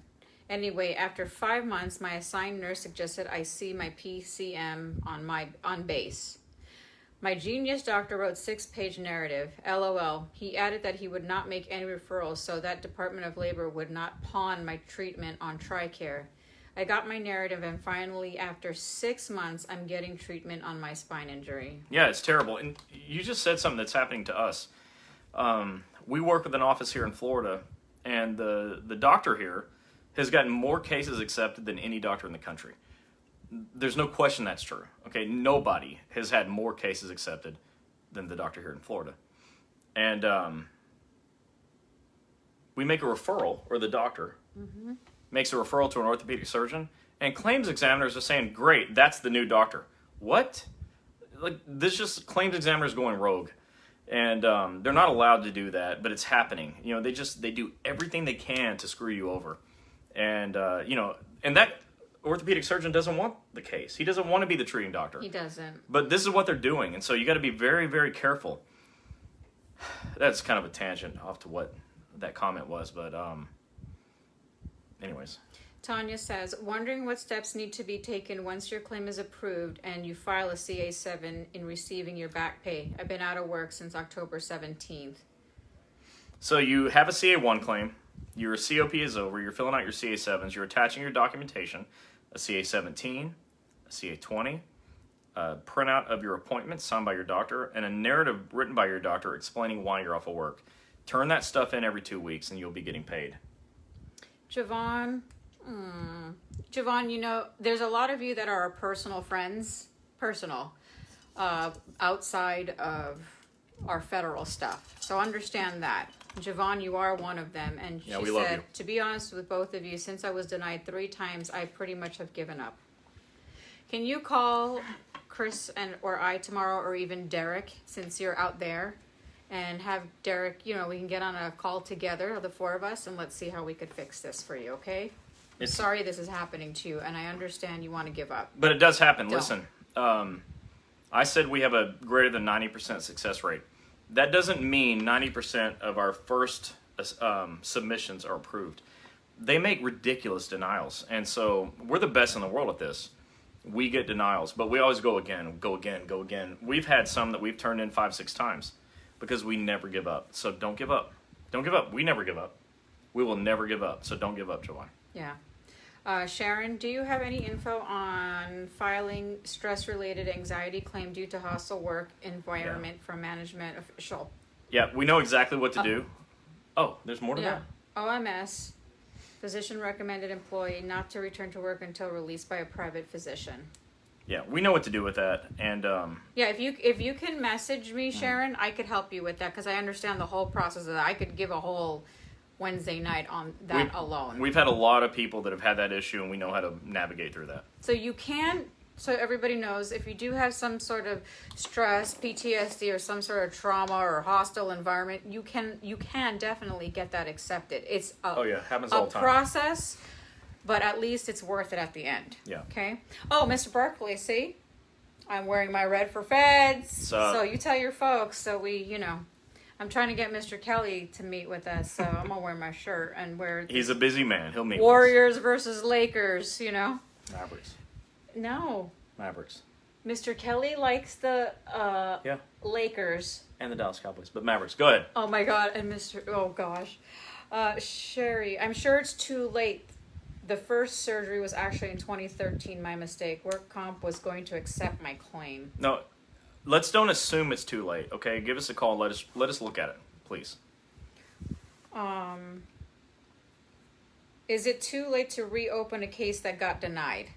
Anyway, after 5 months, my assigned nurse suggested I see my PCM on base. My genius doctor wrote 6-page narrative. LOL. He added that he would not make any referrals, so that Department of Labor would not pawn my treatment on TRICARE. I got my narrative, and finally, after 6 months, I'm getting treatment on my spine injury. Yeah, it's terrible. And you just said something that's happening to us. We work with an office here in Florida, and the doctor here has gotten more cases accepted than any doctor in the country. There's no question that's true. Okay, nobody has had more cases accepted than the doctor here in Florida. And we make a referral, or the doctor makes a referral to an orthopedic surgeon, and claims examiners are saying, great, that's the new doctor. What? Like, this just claims examiners going rogue. And they're not allowed to do that, but it's happening. You know, they do everything they can to screw you over. And, and that orthopedic surgeon doesn't want the case. He doesn't want to be the treating doctor. He doesn't. But this is what they're doing, and so you got to be very, very careful. That's kind of a tangent off to what that comment was, but anyways. Tanya says, wondering what steps need to be taken once your claim is approved and you file a CA7 in receiving your back pay. I've been out of work since October 17th. So you have a CA1 claim, your COP is over, you're filling out your CA7s, you're attaching your documentation, a CA17, a CA20, a printout of your appointment signed by your doctor, and a narrative written by your doctor explaining why you're off of work. Turn that stuff in every 2 weeks and you'll be getting paid. Javon, there's a lot of you that are our personal friends, outside of our federal stuff. So understand that. Javon, you are one of them. And she said, to be honest with both of you, since I was denied 3 times, I pretty much have given up. Can you call Chris or I tomorrow, or even Derek, since you're out there, and have Derek, we can get on a call together, the 4 of us, and let's see how we could fix this for you, okay? Sorry this is happening to you, and I understand you want to give up. But it does happen. Don't. Listen, I said we have a greater than 90% success rate. That doesn't mean 90% of our first submissions are approved. They make ridiculous denials, and so we're the best in the world at this. We get denials, but we always go again. We've had some that we've turned in 5-6 times because we never give up. So don't give up. Don't give up. We never give up. We will never give up. So don't give up, Joanne. Yeah. Sharon, do you have any info on filing stress-related anxiety claim due to hostile work environment from management official? Yeah, we know exactly what to do. Oh, there's more to that? OMS, physician recommended employee not to return to work until released by a private physician. Yeah, we know what to do with that, and yeah, if you can message me, Sharon, I could help you with that because I understand the whole process of that. I could give a whole Wednesday night on that alone. We've had a lot of people that have had that issue, and we know how to navigate through that. So you can, so everybody knows, if you do have some sort of stress, PTSD, or some sort of trauma or hostile environment, you can definitely get that accepted. It's happens all the time. Process, but at least it's worth it at the end. Yeah. Okay. Oh, Mr. Barkley, see, I'm wearing my red for feds. So you tell your folks. So I'm trying to get Mr. Kelly to meet with us, so I'm gonna wear my shirt and wear. He's a busy man. He'll meet. Warriors versus Lakers, Mavericks. No. Mavericks. Mr. Kelly likes the Lakers and the Dallas Cowboys, but Mavericks. Go ahead. Oh my God! And oh gosh, Sherry, I'm sure it's too late. The first surgery was actually in 2013. My mistake. Work comp was going to accept my claim. No. Let's don't assume it's too late, okay? Give us a call. Let us look at it, please. Is it too late to reopen a case that got denied?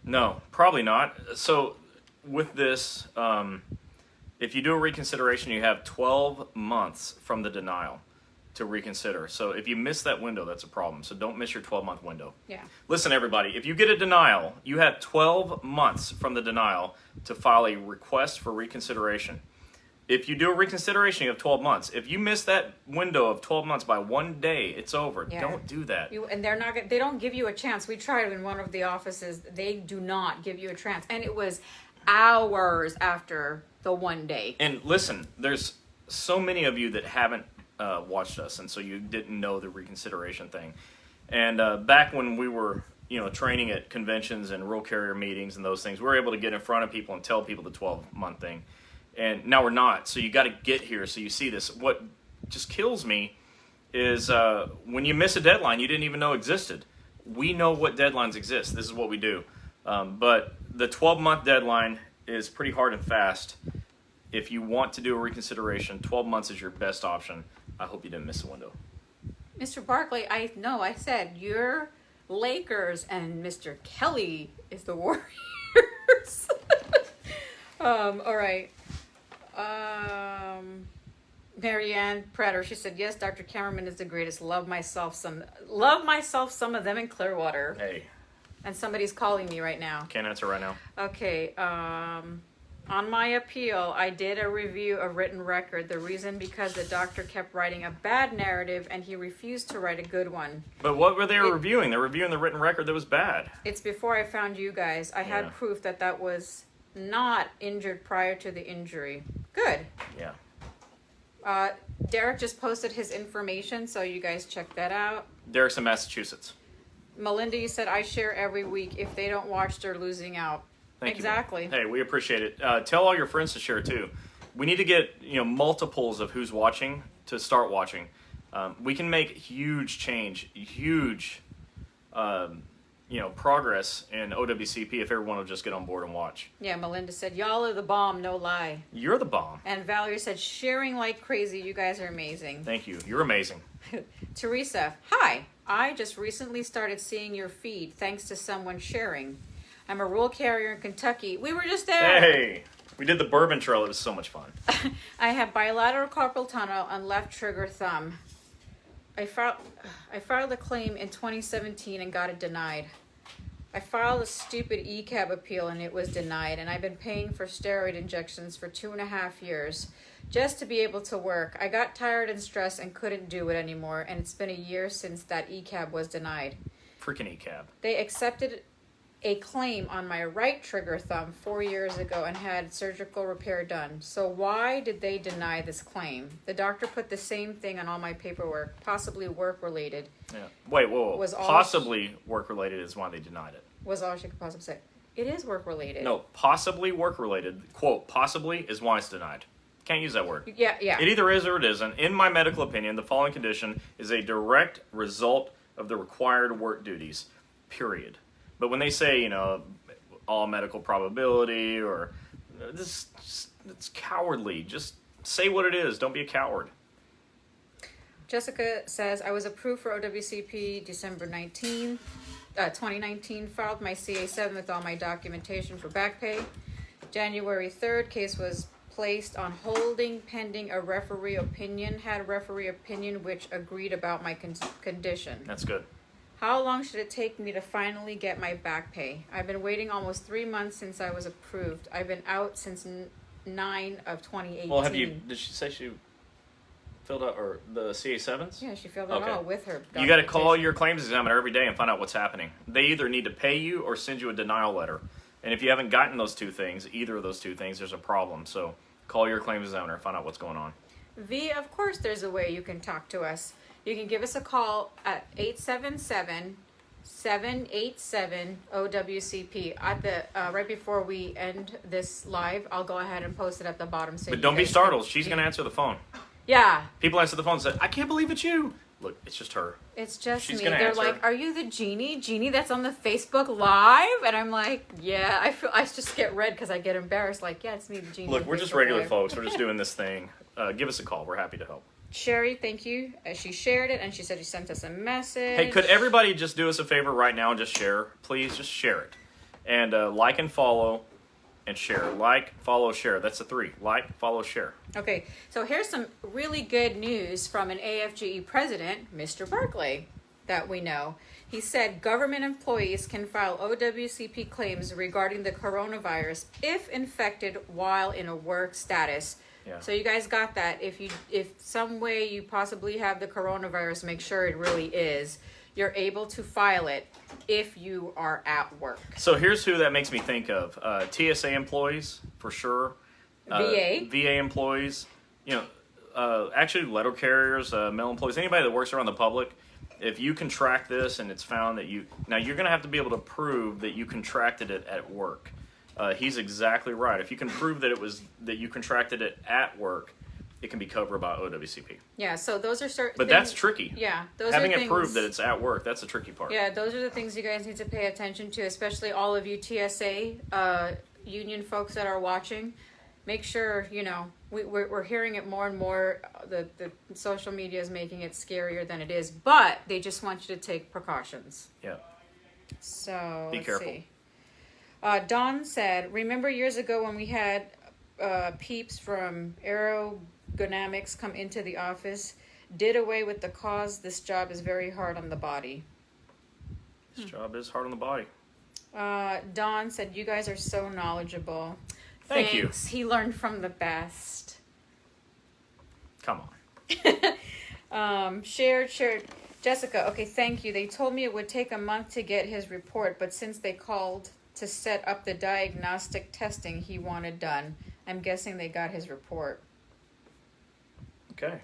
No, probably not. So with this, if you do a reconsideration, you have 12 months from the denial to reconsider. So if you miss that window, that's a problem. So don't miss your 12-month window. Yeah. Listen, everybody, if you get a denial, you have 12 months from the denial to file a request for reconsideration. If you do a reconsideration, you have 12 months. If you miss that window of 12 months by one day, it's over. Yeah. Don't do that. And they don't give you a chance. We tried in one of the offices. They do not give you a chance. And it was hours after the one day. And listen, there's so many of you that haven't watched us, and so you didn't know the reconsideration thing. And back when we were, training at conventions and rural carrier meetings and those things, we were able to get in front of people and tell people the 12-month thing. And now we're not. So you got to get here so you see this. What just kills me is when you miss a deadline you didn't even know existed. We know what deadlines exist. This is what we do. But the 12-month deadline is pretty hard and fast. If you want to do a reconsideration, 12 months is your best option. I hope you didn't miss a window. Mr. Barkley, I said you're Lakers and Mr. Kelly is the Warriors. All right. Marianne Prater, she said, yes, Dr. Cameraman is the greatest. Love myself some of them in Clearwater. Hey. And somebody's calling me right now. Can't answer right now. Okay. On my appeal, I did a review of written record. The reason because the doctor kept writing a bad narrative and he refused to write a good one. But what were they reviewing? They're reviewing the written record that was bad. It's before I found you guys. I had proof that was not injured prior to the injury. Good. Yeah. Derek just posted his information, so you guys check that out. Derek's in Massachusetts. Melinda, you said I share every week. If they don't watch, they're losing out. Thank exactly. You. Hey, we appreciate it. Tell all your friends to share too. We need to get multiples of who's watching to start watching. We can make huge change, huge progress in OWCP if everyone will just get on board and watch. Yeah, Melinda said, y'all are the bomb, no lie. You're the bomb. And Valerie said, sharing like crazy. You guys are amazing. Thank you. You're amazing. Teresa, hi. I just recently started seeing your feed thanks to someone sharing. I'm a rural carrier in Kentucky. We were just there. Hey, we did the Bourbon Trail. It was so much fun. I have bilateral carpal tunnel on left trigger thumb. I filed a claim in 2017 and got it denied. I filed a stupid ECAB appeal and it was denied, and I've been paying for steroid injections for 2.5 years just to be able to work. I got tired and stressed and couldn't do it anymore, and it's been a year since that ECAB was denied. Freaking ECAB. They accepted a claim on my right trigger thumb 4 years ago and had surgical repair done. So why did they deny this claim? The doctor put the same thing on all my paperwork, possibly work-related. Yeah. Wait, whoa. Possibly work-related is why they denied it. Was all she could possibly say. It is work-related. No, possibly work-related. Quote, possibly is why it's denied. Can't use that word. Yeah. It either is or it isn't. In my medical opinion, the following condition is a direct result of the required work duties, period. But when they say, all medical probability or this, it's cowardly. Just say what it is. Don't be a coward. Jessica says, I was approved for OWCP December 2019, filed my CA7 with all my documentation for back pay. January 3rd, case was placed on holding pending a referee opinion, had a referee opinion which agreed about my condition. That's good. How long should it take me to finally get my back pay? I've been waiting almost 3 months since I was approved. I've been out since 9 of 2018. Well, did she say she filled out or the CA7s? Yeah, she filled it all with her. You got to call your claims examiner every day and find out what's happening. They either need to pay you or send you a denial letter. And if you haven't gotten those two things, either of those two things, there's a problem. So call your claims examiner and find out what's going on. V, of course there's a way you can talk to us. You can give us a call at 877-787-OWCP. At the right before we end this live, I'll go ahead and post it at the bottom. So but don't be startled. She's going to answer the phone. Yeah. People answer the phone and say, I can't believe it's you. Look, it's just her. It's just She's me. gonna They're answer. like, are you the Genie that's on the Facebook Live? And I'm like, yeah. I just get red because I get embarrassed. Like, yeah, it's me, the Genie. Look, on we're just Facebook regular Live. folks. We're just doing this thing. Give us a call. We're happy to help. Sherry, thank you. She shared it, and she said she sent us a message. Hey, could everybody just do us a favor right now and just share? Please, just share it. And like and follow and share. Like, follow, share. That's the 3. Like, follow, share. Okay, so here's some really good news from an AFGE president, Mr. Barkley, that we know. He said government employees can file OWCP claims regarding the coronavirus if infected while in a work status. Yeah. So you guys got that. If some way you possibly have the coronavirus, make sure it really is. You're able to file it if you are at work. So here's who that makes me think of. TSA employees, for sure. VA employees. Actually letter carriers, mail employees, anybody that works around the public. If you contract this and it's found that now you're going to have to be able to prove that you contracted it at work. He's exactly right. If you can prove that you contracted it at work, it can be covered by OWCP. Yeah, so those are certain But things, that's tricky. Yeah, those Having are it things, proved that it's at work, that's the tricky part. Yeah, those are the things you guys need to pay attention to, especially all of you TSA union folks that are watching. Make sure, we're hearing it more and more. The social media is making it scarier than it is, but they just want you to take precautions. Yeah. So, Be careful. See. Dawn said, remember years ago when we had peeps from Aerodynamics come into the office, did away with the cause. This job is very hard on the body. This job is hard on the body. Dawn said, you guys are so knowledgeable. Thank you. Thanks. He learned from the best. Come on. Shared. Jessica, okay, thank you. They told me it would take a month to get his report, but since they called to set up the diagnostic testing he wanted done, I'm guessing they got his report. Okay.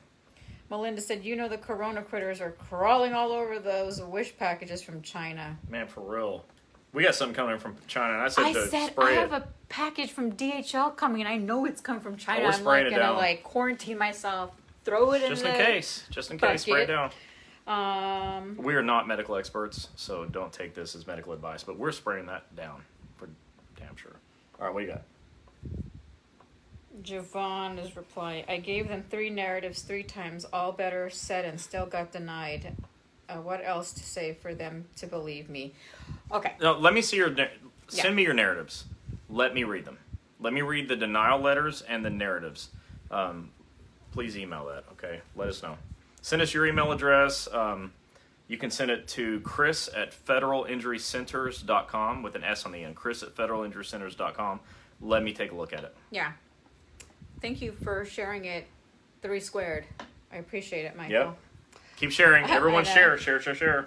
Melinda said, the corona critters are crawling all over those wish packages from China. Man, for real. We got something coming from China, and I said I spray have it. a package from DHL coming, and I know it's come from China. we're I'm spraying like it gonna down. quarantine myself, throw it Just in case, spray it down. We are not medical experts, so don't take this as medical advice, but we're spraying that down for damn sure. All right, what do you got? Javon is replying, I gave them 3 narratives 3 times, all better said and still got denied. What else to say for them to believe me? Okay. No, let me see send me your narratives. Let me read them. Let me read the denial letters and the narratives. Please email that, okay? Let us know. Send us your email address. You can send it to chris@federalinjurycenters.com with an S on the end. chris@federalinjurycenters.com. Let me take a look at it. Yeah. Thank you for sharing it 3 squared. I appreciate it, Michael. Yep. Keep sharing. Everyone share. So,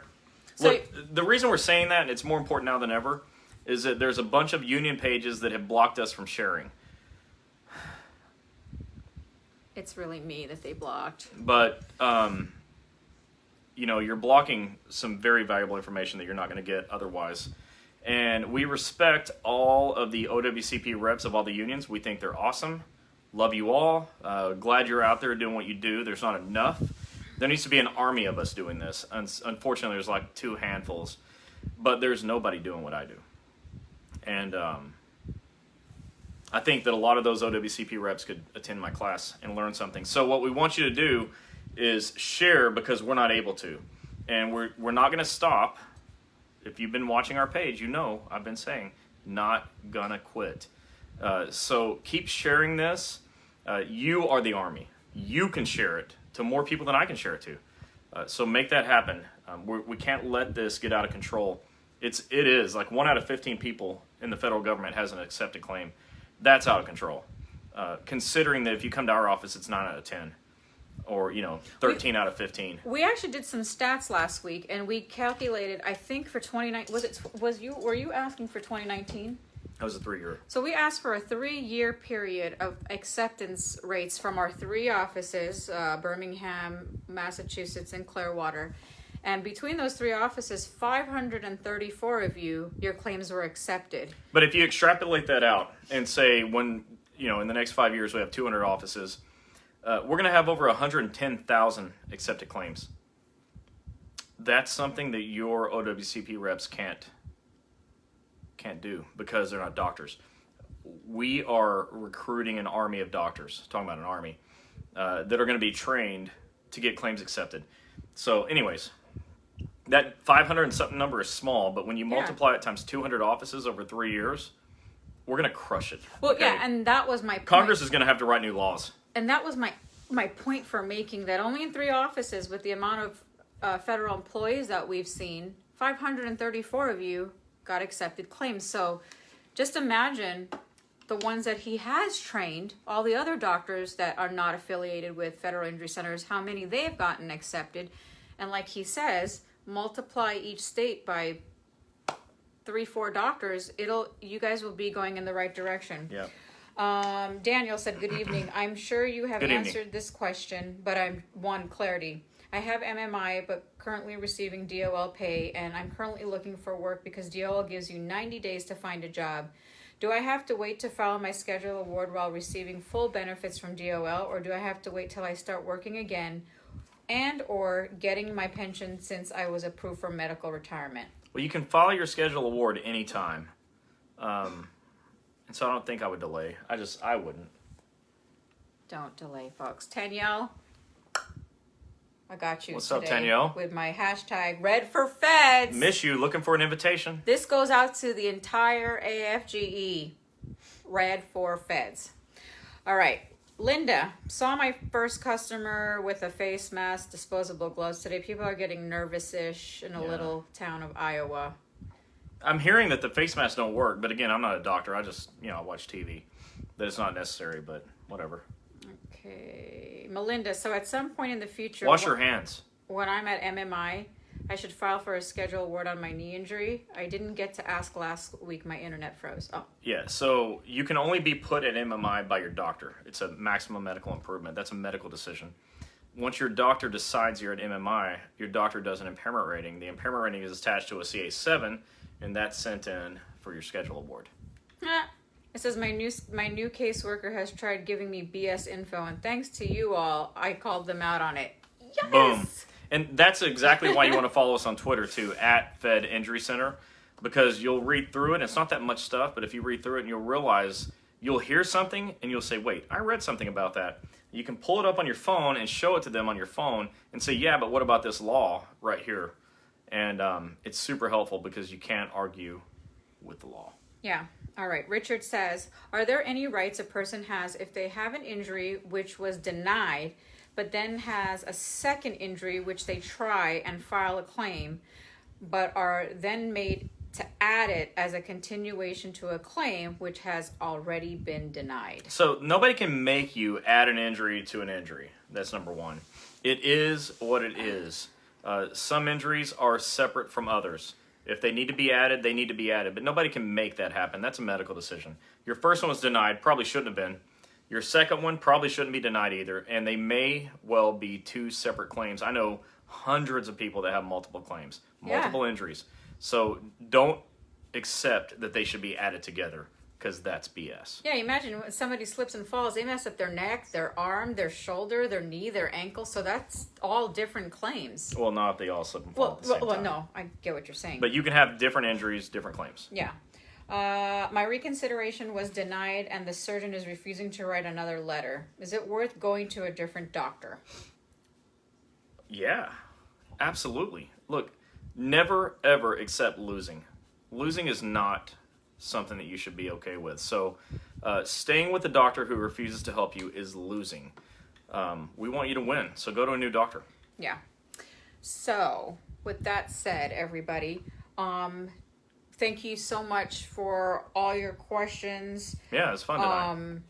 Look, the reason we're saying that, and it's more important now than ever, is that there's a bunch of union pages that have blocked us from sharing. it's really me that they blocked. But, you're blocking some very valuable information that you're not going to get otherwise. And we respect all of the OWCP reps of all the unions. We think they're awesome. Love you all. Glad you're out there doing what you do. There's not enough. There needs to be an army of us doing this. Unfortunately, there's like 2 handfuls, but there's nobody doing what I do. And I think that a lot of those OWCP reps could attend my class and learn something. So what we want you to do is share, because we're not able to. And we're not going to stop. If you've been watching our page, you know I've been saying, not gonna quit. So keep sharing this. You are the army. You can share it to more people than I can share it to. So make that happen. We can't let this get out of control. It is like 1 out of 15 people in the federal government has an accepted claim. That's out of control. Considering that if you come to our office, it's 9 out of 10. Or 13 out of 15. We actually did some stats last week, and we calculated. I think for 2019, were you asking for 2019? That was a 3-year. So we asked for a 3-year period of acceptance rates from our 3 offices: Birmingham, Massachusetts, and Clearwater. And between those 3 offices, 534 of your claims were accepted. But if you extrapolate that out and say when in the next 5 years we have 200 offices. We're going to have over 110,000 accepted claims. That's something that your OWCP reps can't do because they're not doctors. We are recruiting an army of doctors, talking about an army, that are going to be trained to get claims accepted. So anyways, that 500 and something number is small, but when you multiply it times 200 offices over 3 years, we're going to crush it. Well, okay? Yeah, and that was my point. Congress is going to have to write new laws. And that was my point for making that only in 3 offices, with the amount of federal employees that we've seen, 534 of you got accepted claims. So just imagine the ones that he has trained, all the other doctors that are not affiliated with federal injury centers, how many they've gotten accepted. And like he says, multiply each state by 3-4 doctors, you guys will be going in the right direction. Yeah. Daniel said, good evening. I'm sure you have answered this question, but I want clarity. I have MMI, but currently receiving DOL pay, and I'm currently looking for work because DOL gives you 90 days to find a job. Do I have to wait to file my schedule award while receiving full benefits from DOL, or do I have to wait till I start working again and or getting my pension since I was approved for medical retirement? Well, you can file your schedule award anytime. And so I don't think I would delay. I wouldn't. Don't delay, folks. Danielle, I got you. What's today up, Danielle? With my hashtag Red for Feds. Miss you. Looking for an invitation. This goes out to the entire AFGE. Red for Feds. All right. Linda, saw my first customer with a face mask, disposable gloves today. People are getting nervous-ish in a little town of Iowa. I'm hearing that the face masks don't work, but again, I'm not a doctor. I just, I watch TV. That it's not necessary, but whatever. Okay. Melinda, so at some point in the future... Wash your hands. When I'm at MMI, I should file for a schedule award on my knee injury. I didn't get to ask last week. My internet froze. Oh. Yeah, so you can only be put at MMI by your doctor. It's a maximum medical improvement. That's a medical decision. Once your doctor decides you're at MMI, your doctor does an impairment rating. The impairment rating is attached to a CA7, and that's sent in for your schedule award. It says my new caseworker has tried giving me BS info, and thanks to you all, I called them out on it. Yes! Boom. And that's exactly why you want to follow us on Twitter, too, at Fed Injury Center, because you'll read through it. It's not that much stuff, but if you read through it and you'll realize, you'll hear something, and you'll say, wait, I read something about that. You can pull it up on your phone and show it to them on your phone and say, yeah, but what about this law right here? And it's super helpful because you can't argue with the law. Yeah. All right. Richard says, are there any rights a person has if they have an injury which was denied, but then has a second injury which they try and file a claim, but are then made to add it as a continuation to a claim which has already been denied? So nobody can make you add an injury to an injury. That's number one. It is what it is. Some injuries are separate from others. If they need to be added, they need to be added. But nobody can make that happen. That's a medical decision. Your first one was denied. Probably shouldn't have been. Your second one probably shouldn't be denied either. And they may well be 2 separate claims. I know hundreds of people that have multiple claims, multiple injuries. So don't accept that they should be added together. because that's BS. Yeah, imagine when somebody slips and falls, they mess up their neck, their arm, their shoulder, their knee, their ankle. So that's all different claims. Well, not if they all slip and fall at the same time. No, I get what you're saying. But you can have different injuries, different claims. Yeah. My reconsideration was denied and the surgeon is refusing to write another letter. Is it worth going to a different doctor? Yeah, absolutely. Look, never ever accept losing. Losing is not something that you should be okay with. So staying with a doctor who refuses to help you is losing. We want you to win, so go to a new doctor. Yeah. So with that said, everybody, thank you so much for all your questions. Yeah, it's fun tonight.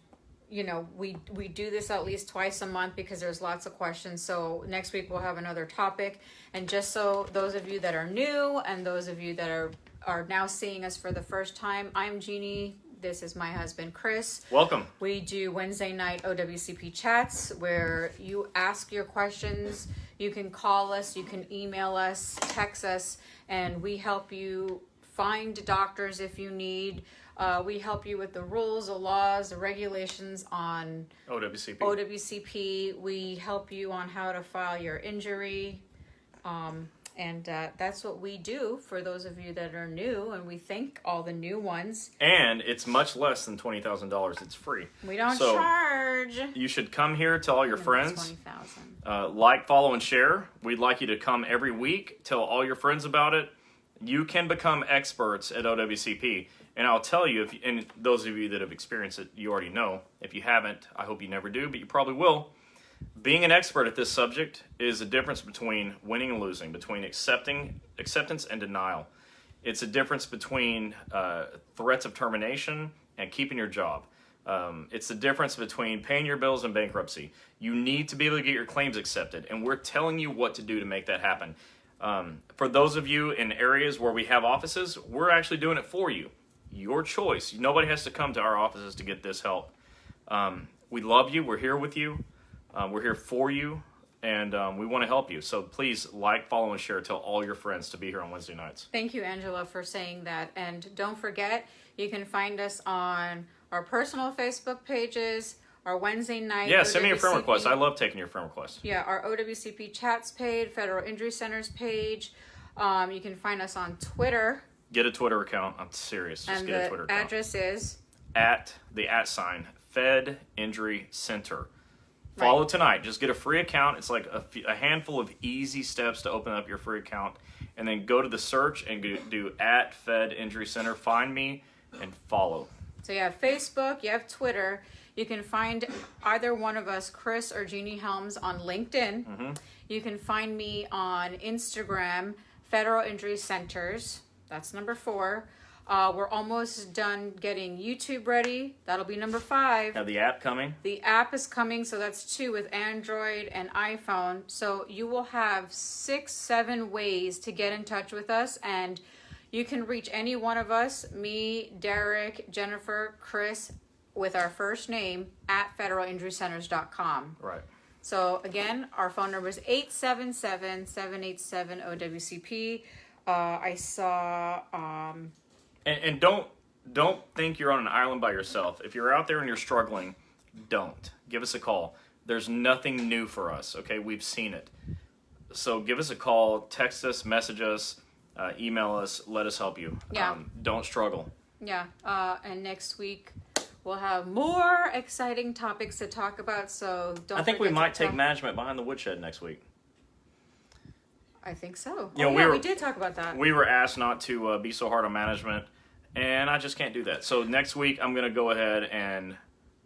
You know, we do this at least twice a month because there's lots of questions. So next week we'll have another topic. And just so those of you that are new and those of you that are now seeing us for the first time, I'm Gini. This is my husband, Chris. Welcome. We do Wednesday night OWCP chats where you ask your questions. You can call us, you can email us, text us, and we help you find doctors if you need. We help you with the rules, the laws, the regulations on OWCP. We help you on how to file your injury. And that's what we do for those of you that are new, and we thank all the new ones. And it's much less than $20,000. It's free. We don't charge. You should come here, tell all your friends. 20,000. Like, follow, and share. We'd like you to come every week, tell all your friends about it. You can become experts at OWCP. And I'll tell you, and those of you that have experienced it, you already know. If you haven't, I hope you never do, but you probably will. Being an expert at this subject is a difference between winning and losing, between acceptance and denial. It's a difference between threats of termination and keeping your job. It's the difference between paying your bills and bankruptcy. You need to be able to get your claims accepted, and we're telling you what to do to make that happen. For those of you in areas where we have offices, we're actually doing it for you. Your choice. Nobody has to come to our offices to get this help. We love you. We're here with you. We're here for you, and we want to help you. So please like, follow, and share. Tell all your friends to be here on Wednesday nights. Thank you, Angela, for saying that. And don't forget, you can find us on our personal Facebook pages, our Wednesday night. Yeah, send me your friend request. I love taking your friend requests. Yeah, our OWCP chats page, Federal Injury Centers page. You can find us on Twitter. Get a Twitter account. I'm serious. Just get a Twitter account. And the address is? @ Fed Injury Center. Follow tonight. Just get a free account. It's like a handful of easy steps to open up your free account. And then go to the search and do @Fed Injury Center. Find me and follow. So you have Facebook, you have Twitter. You can find either one of us, Chris or Gini Helms, on LinkedIn. Mm-hmm. You can find me on Instagram, Federal Injury Centers. That's number 4. We're almost done getting YouTube ready. That'll be number 5. Have the app coming? The app is coming, so that's 2 with Android and iPhone. So you will have 6, 7 ways to get in touch with us, and you can reach any one of us, me, Derek, Jennifer, Chris, with our first name at federalinjurycenters.com. Right. So again, our phone number is 877-787-OWCP. I saw... And don't think you're on an island by yourself. If you're out there and you're struggling, don't. Give us a call. There's nothing new for us, okay? We've seen it. So give us a call, text us, message us, email us, let us help you. Yeah. Don't struggle. Yeah, and next week we'll have more exciting topics to talk about, so don't I think we forget might to take management behind the woodshed next week. I think so. You know, we did talk about that. We were asked not to be so hard on management, and I just can't do that. So next week, I'm going to go ahead and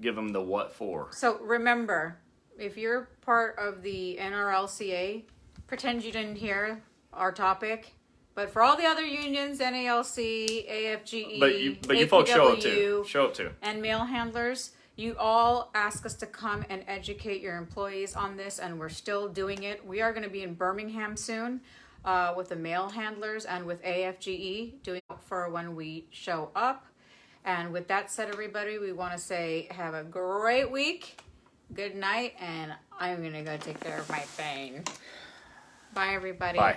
give them the what for. So remember, if you're part of the NRLCA, pretend you didn't hear our topic. But for all the other unions, NALC, AFGE, but you folks show up too. And mail handlers, you all ask us to come and educate your employees on this, and we're still doing it. We are going to be in Birmingham soon with the mail handlers and with AFGE, doing it for when we show up. And with that said, everybody, we want to say have a great week, good night, and I'm going to go take care of my pain. Bye, everybody. Bye.